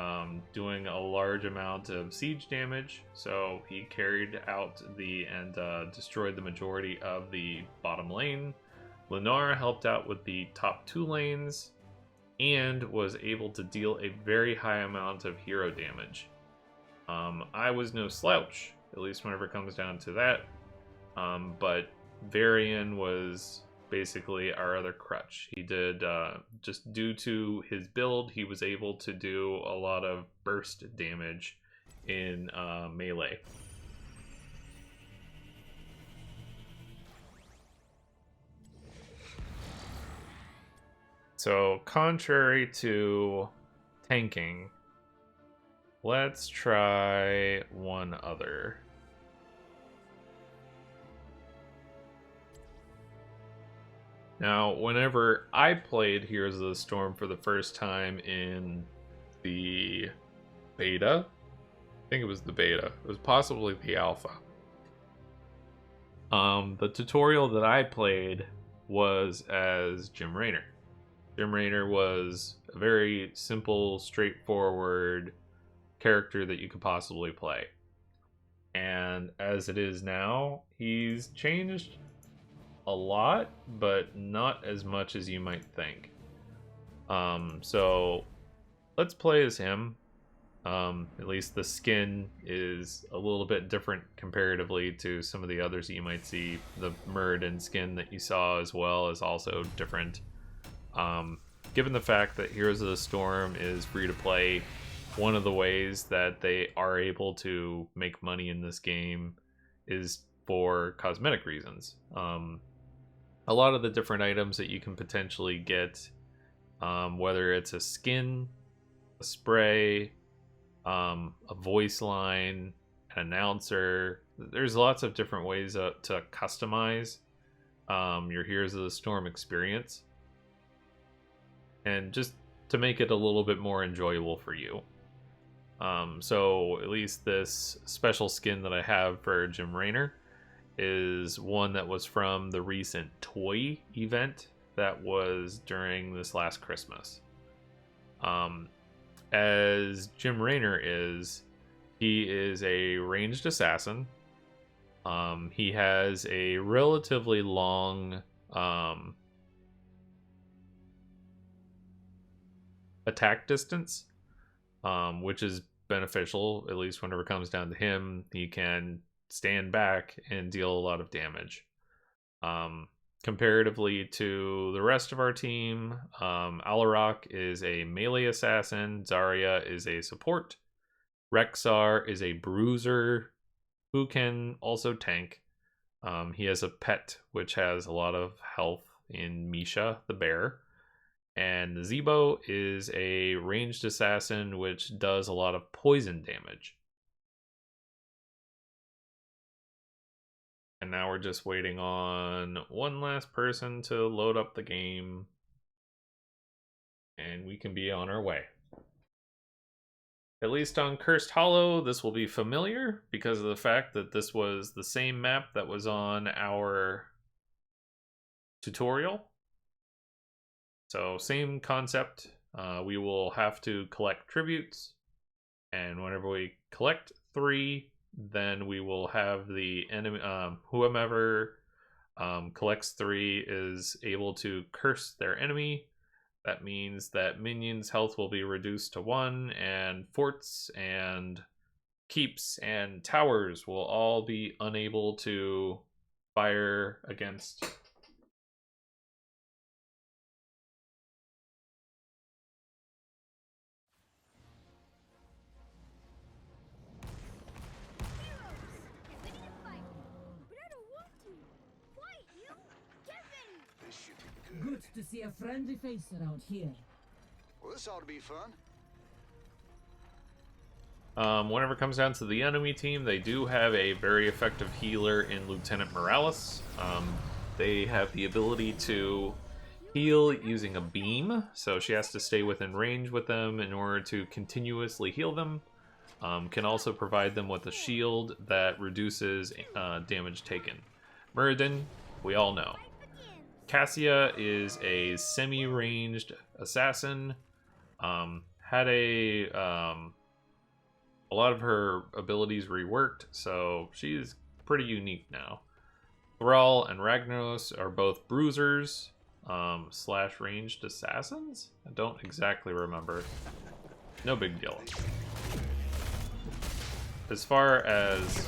Speaker 1: doing a large amount of siege damage, so he carried out and destroyed the majority of the bottom lane. Lenara helped out with the top 2 lanes and was able to deal a very high amount of hero damage. I was no slouch, at least whenever it comes down to that, but Varian was basically our other crutch. He did, just due to his build, he was able to do a lot of burst damage in melee. So contrary to tanking, let's try one other. Now, whenever I played Heroes of the Storm for the first time in the beta, I think it was the beta, it was possibly the alpha. The tutorial that I played was as Jim Raynor. Jim Raynor was a very simple, straightforward character that you could possibly play. And as it is now, he's changed a lot, but not as much as you might think. So let's play as him. At least the skin is a little bit different comparatively to some of the others that you might see. The Muradin skin that you saw as well is also different. Given the fact that Heroes of the Storm is free to play, one of the ways that they are able to make money in this game is for cosmetic reasons. A lot of the different items that you can potentially get, whether it's a skin, a spray, a voice line, an announcer, there's lots of different ways to customize your Heroes of the Storm experience, and just to make it a little bit more enjoyable for you. So at least this special skin that I have for Jim Raynor is one that was from the recent toy event that was during this last Christmas. As Jim Raynor he is a ranged assassin. He has a relatively long attack distance, which is beneficial, at least whenever it comes down to him. He can stand back and deal a lot of damage. Comparatively to the rest of our team, Alarak is a melee assassin, Zarya is a support, Rexar is a bruiser who can also tank. He has a pet which has a lot of health in Misha the bear, and Zebo is a ranged assassin which does a lot of poison damage. And now we're just waiting on one last person to load up the game, and we can be on our way. At least on Cursed Hollow, this will be familiar because of the fact that this was the same map that was on our tutorial. So same concept. We will have to collect tributes, and whenever we collect 3, then we will have the enemy, whomever collects 3 is able to curse their enemy. That means that minions' health will be reduced to 1, and forts and keeps and towers will all be unable to fire against.
Speaker 6: Good to see a friendly face around here.
Speaker 3: Well, this ought to be fun.
Speaker 1: Whenever it comes down to the enemy team, they do have a very effective healer in Lieutenant Morales. They have the ability to heal using a beam, so she has to stay within range with them in order to continuously heal them. Can also provide them with a shield that reduces damage taken. Muradin, we all know. Cassia is a semi-ranged assassin. Had a lot of her abilities reworked, so she's pretty unique now. Thrall and Ragnaros are both bruisers slash ranged assassins? I don't exactly remember. No big deal. As far as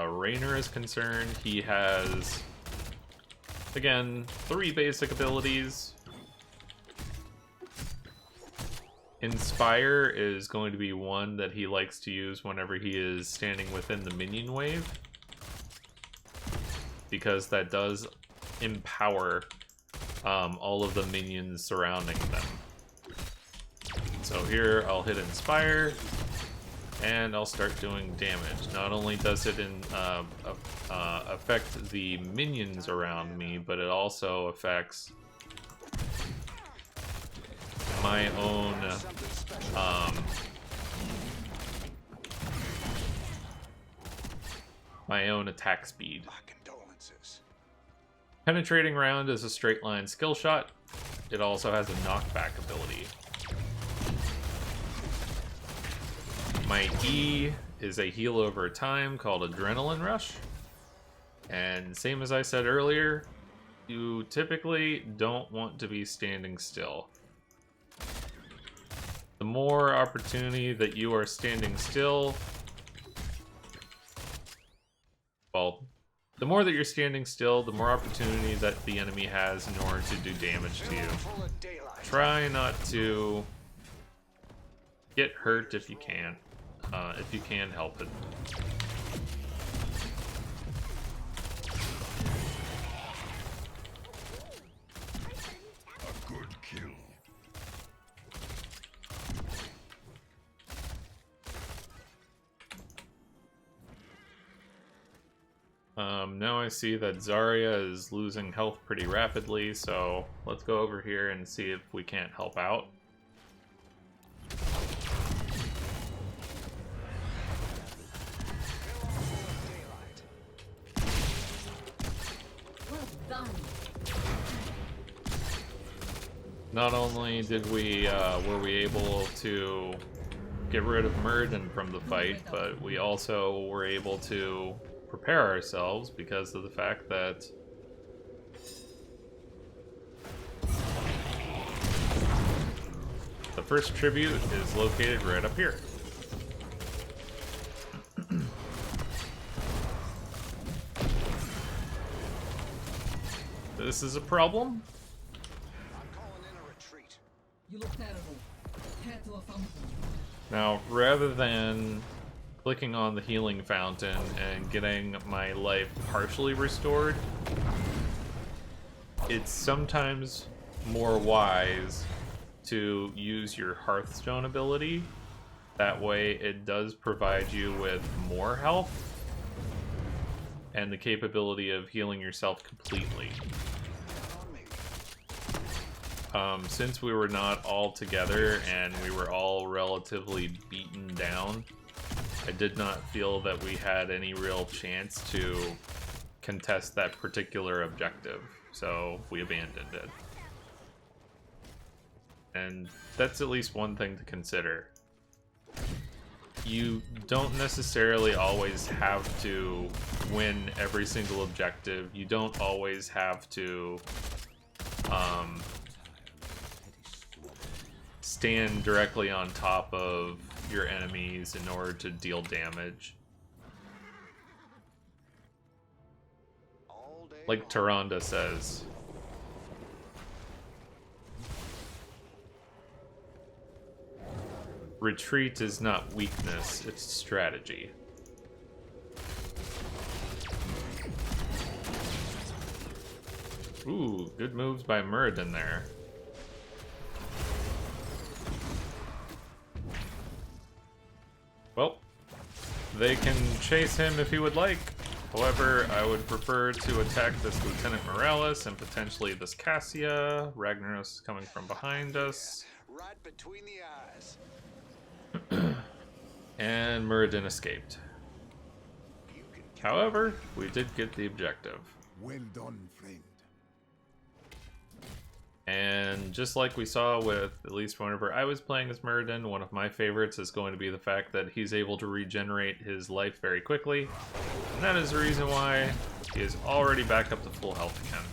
Speaker 1: Raynor is concerned, he has, again, 3 basic abilities. Inspire is going to be one that he likes to use whenever he is standing within the minion wave, because that does empower all of the minions surrounding them. So here I'll hit Inspire, and I'll start doing damage. Not only does it affect the minions around me, but it also affects my own attack speed.
Speaker 3: My condolences.
Speaker 1: Penetrating round is a straight line skill shot. It also has a knockback ability. My E is a heal over time called Adrenaline Rush. And same as I said earlier, you typically don't want to be standing still. The more opportunity that you are standing still, well, the more that you're standing still, the more opportunity that the enemy has in order to do damage to you.
Speaker 3: Full of daylight.
Speaker 1: Try not to get hurt if you can help it.
Speaker 4: A good kill.
Speaker 1: Now I see that Zarya is losing health pretty rapidly, so let's go over here and see if we can't help out.
Speaker 5: Well done.
Speaker 1: Not only did we were we able to get rid of Muradin from the fight, but we also were able to prepare ourselves because of the fact that the first tribute is located right up here. This is a problem.
Speaker 3: I'm calling in a retreat.
Speaker 6: You look terrible. Head to a fountain.
Speaker 1: Now, rather than clicking on the healing fountain and getting my life partially restored, it's sometimes more wise to use your Hearthstone ability. That way it does provide you with more health and the capability of healing yourself completely. Since we were not all together and we were all relatively beaten down, I did not feel that we had any real chance to contest that particular objective, so we abandoned it. And that's at least one thing to consider. You don't necessarily always have to win every single objective. You don't always have to stand directly on top of your enemies in order to deal damage.
Speaker 3: All day
Speaker 1: Like
Speaker 3: long.
Speaker 1: Tyrande says. Retreat is not weakness, it's strategy. Ooh, good moves by Muradin there. Well, they can chase him if he would like. However, I would prefer to attack this Lieutenant Morales and potentially this Cassia. Ragnaros is coming from behind us.
Speaker 3: Right between the eyes.
Speaker 1: And Muradin escaped.
Speaker 3: You can
Speaker 1: However, we did get the objective.
Speaker 4: Well done, friend.
Speaker 1: And just like we saw with, at least whenever I was playing as Muradin, one of my favorites is going to be the fact that he's able to regenerate his life very quickly. And that is the reason why he is already back up to full health again.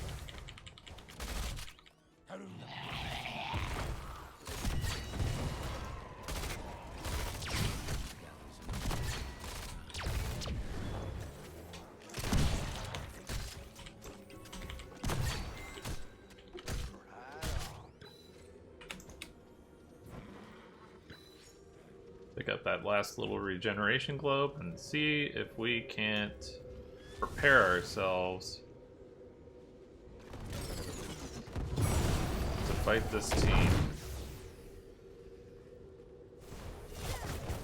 Speaker 1: Pick up that last little regeneration globe and see if we can't prepare ourselves fight this team.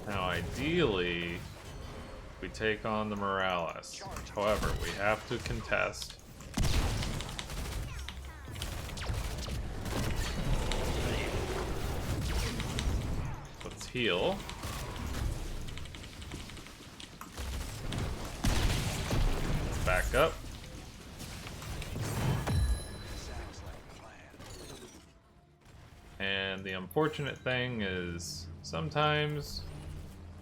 Speaker 1: Now, ideally, we take on the Morales. However, we have to contest. Let's heal. Let's back up. And the unfortunate thing is sometimes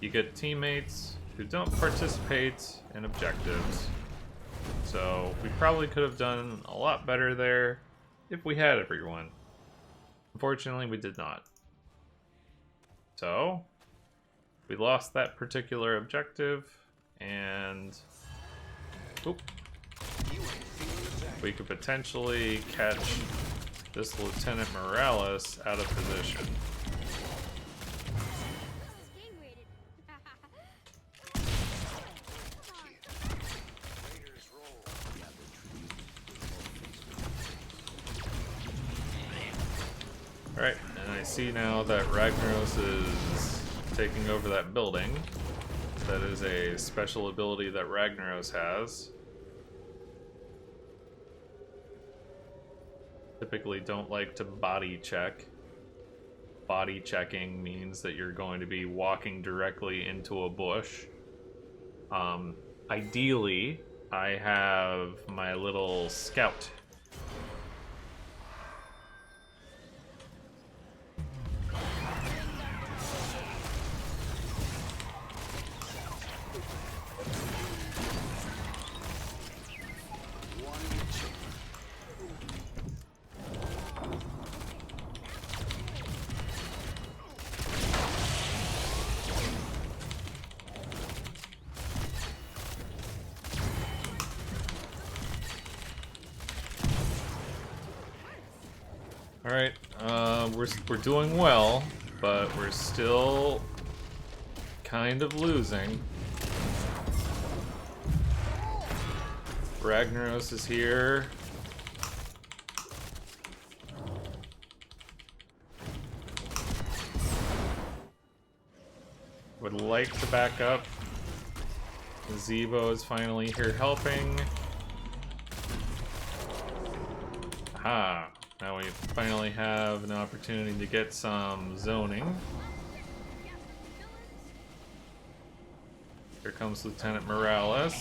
Speaker 1: you get teammates who don't participate in objectives. So we probably could have done a lot better there if we had everyone. Unfortunately, we did not. So we lost that particular objective, and oop, we could potentially catch this Lieutenant Morales out of position. Alright, and I see now that Ragnaros is taking over that building. That is a special ability that Ragnaros has. Typically don't like to body check. Body checking means that you're going to be walking directly into a bush. Ideally, I have my little scout. Alright, we're doing well, but we're still kind of losing. Ragnaros is here. Would like to back up. Zebo is finally here helping. Aha. Now we finally have an opportunity to get some zoning. Here comes Lieutenant Morales.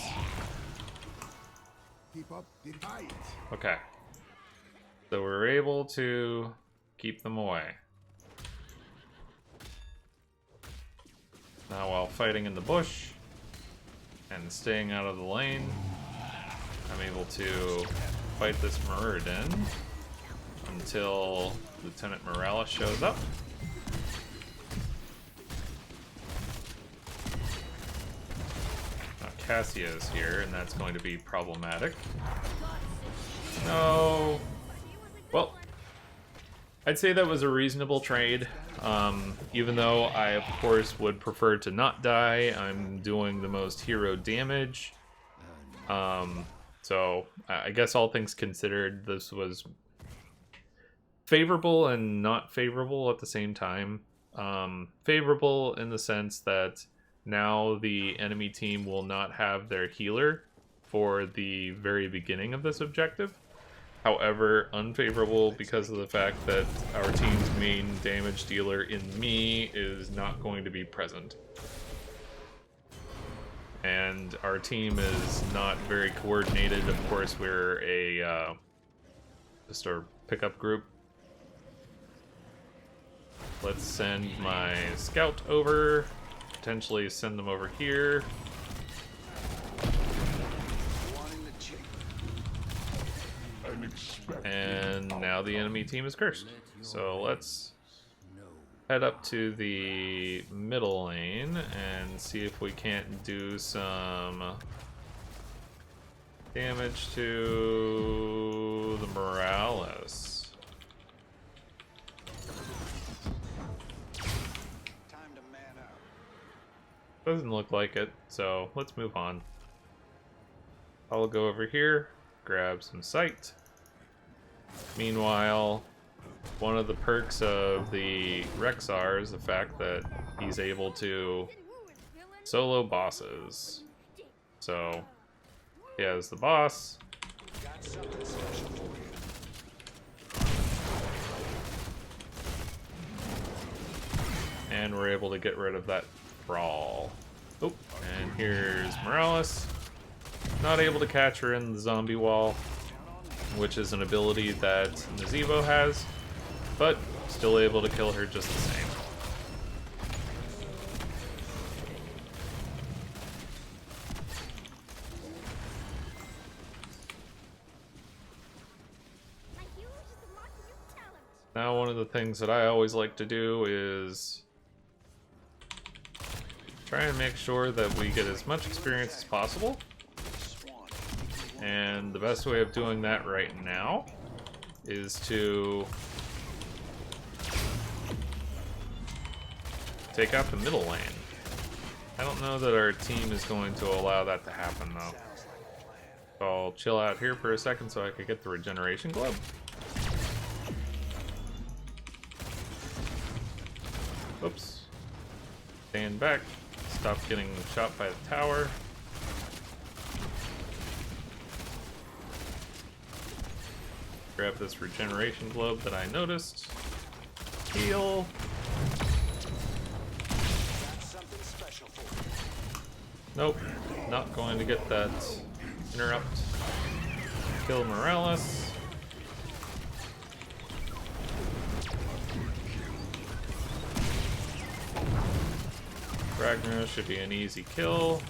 Speaker 3: Keep up the fight.
Speaker 1: Okay. So we're able to keep them away. Now while fighting in the bush and staying out of the lane, I'm able to fight this Muradin until Lieutenant Morales shows up. Now Cassia is here, and that's going to be problematic. No. Well, I'd say that was a reasonable trade. Even though I, of course, would prefer to not die, I'm doing the most hero damage. So I guess all things considered, this was favorable and not favorable at the same time. Favorable in the sense that now the enemy team will not have their healer for the very beginning of this objective. However, unfavorable because of the fact that our team's main damage dealer in me is not going to be present. And our team is not very coordinated. Of course, we're just a pickup group. Let's send my scout over, potentially send them over here. And now the enemy team is cursed. So let's head up to the middle lane and see if we can't do some damage to the Morales.
Speaker 3: Time to man up.
Speaker 1: Doesn't look like it, so let's move on. I'll go over here, grab some sight. Meanwhile, one of the perks of the Rexar is the fact that he's able to solo bosses. So he has the boss.
Speaker 3: Got something special for you.
Speaker 1: And we're able to get rid of that brawl. Oh, and here's Morales. Not able to catch her in the zombie wall, which is an ability that Nazeebo has, but still able to kill her just the same. Now, one of the things that I always like to do is try and make sure that we get as much experience as possible. And the best way of doing that right now is to take out the middle lane. I don't know that our team is going to allow that to happen though. So I'll chill out here for a second so I can get the regeneration glove. Oops. Stand back. Stop getting shot by the tower. Grab this regeneration globe that I noticed. Heal. Nope. Not going to get that interrupt. Kill Morales. Ragnar should be an easy kill.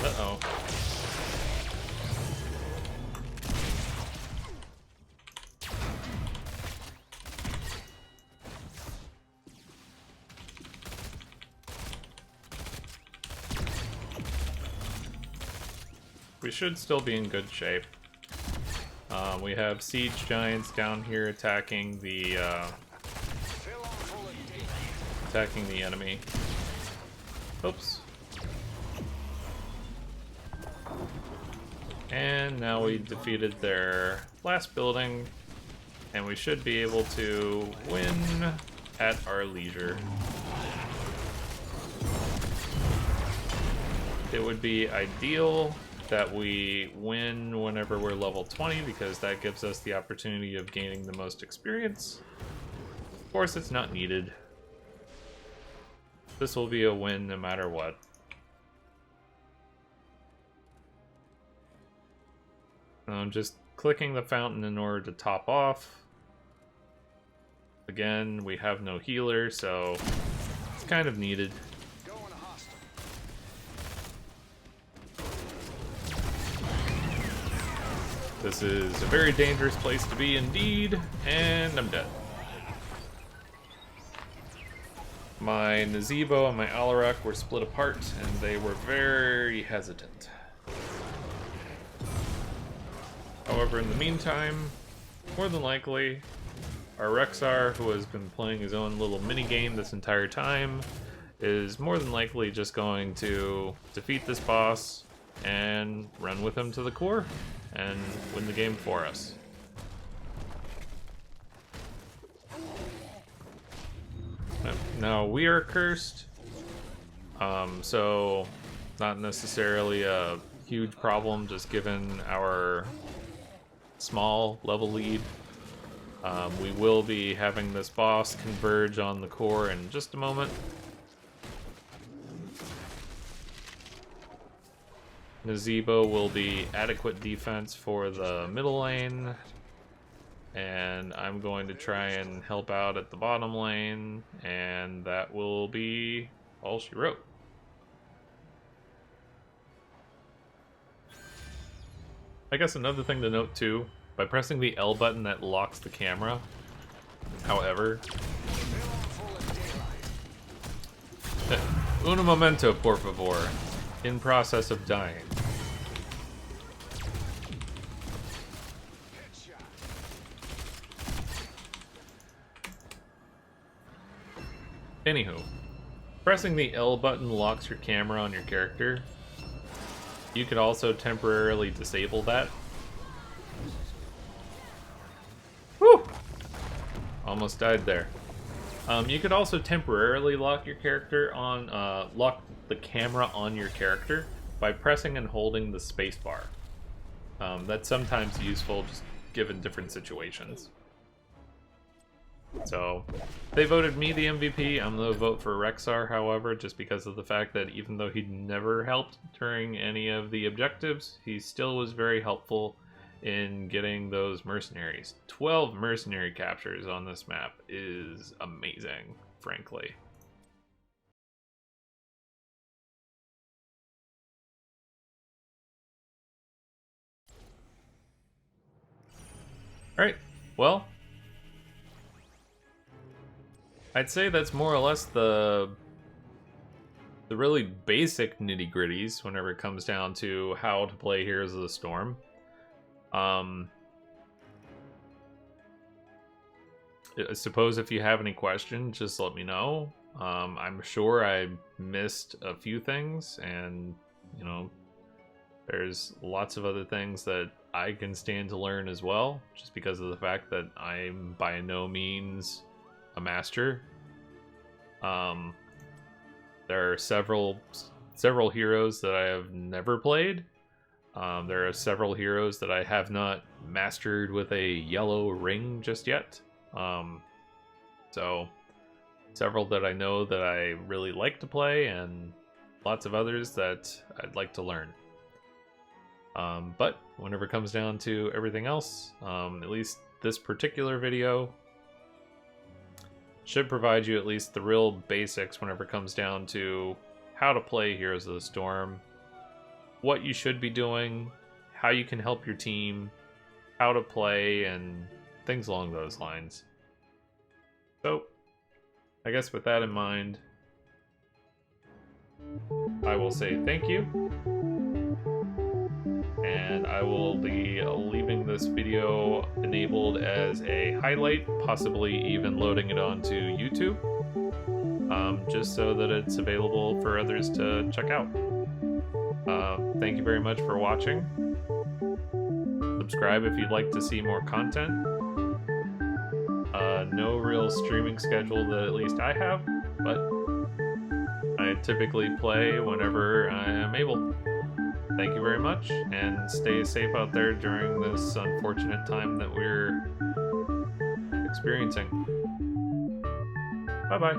Speaker 1: Uh-oh. We should still be in good shape. We have siege giants down here attacking the enemy. Oops. And now we defeated their last building, and we should be able to win at our leisure. It would be ideal that we win whenever we're level 20 because that gives us the opportunity of gaining the most experience. Of course, it's not needed. This will be a win no matter what. I'm just clicking the fountain in order to top off. Again, we have no healer, so it's kind of needed. This is a very dangerous place to be indeed, and I'm dead. My Nazeebo and my Alarak were split apart, and they were very hesitant. However, in the meantime, more than likely, our Rexar, who has been playing his own little mini-game this entire time, is more than likely just going to defeat this boss and run with him to the core and win the game for us. Now, we are cursed, so not necessarily a huge problem just given our small level lead. We will be having this boss converge on the core in just a moment. Nazeebo will be adequate defense for the middle lane, and I'm going to try and help out at the bottom lane, and that will be all she wrote. I guess another thing to note too, by pressing the L button that locks the camera, however, un momento por favor, in process of dying. Anywho, pressing the L button locks your camera on your character. You could also temporarily disable that. Whew! Almost died there. You could also temporarily lock your character on, lock the camera on your character by pressing and holding the spacebar. That's sometimes useful, just given different situations. So, they voted me the MVP. I'm going to vote for Rexar, however, just because of the fact that even though he never helped during any of the objectives, he still was very helpful in getting those mercenaries. 12 mercenary captures on this map is amazing, frankly. Alright, well, I'd say that's more or less the really basic nitty-gritties whenever it comes down to how to play Heroes of the Storm. I suppose if you have any questions, just let me know. I'm sure I missed a few things, and, you know, there's lots of other things that I can stand to learn as well, just because of the fact that I'm by no means a master. There are several heroes that I have never played. There are several heroes that I have not mastered with a yellow ring just yet. So several that I know that I really like to play, and lots of others that I'd like to learn. But whenever it comes down to everything else, at least this particular video should provide you at least the real basics whenever it comes down to how to play Heroes of the Storm, what you should be doing, how you can help your team, how to play, and things along those lines. So, I guess with that in mind, I will say thank you, and I will be leaving this video enabled as a highlight, possibly even loading it onto YouTube, just so that it's available for others to check out. Thank you very much for watching. Subscribe if you'd like to see more content. No real streaming schedule that at least I have, but I typically play whenever I am able. Thank you very much, and stay safe out there during this unfortunate time that we're experiencing. Bye-bye.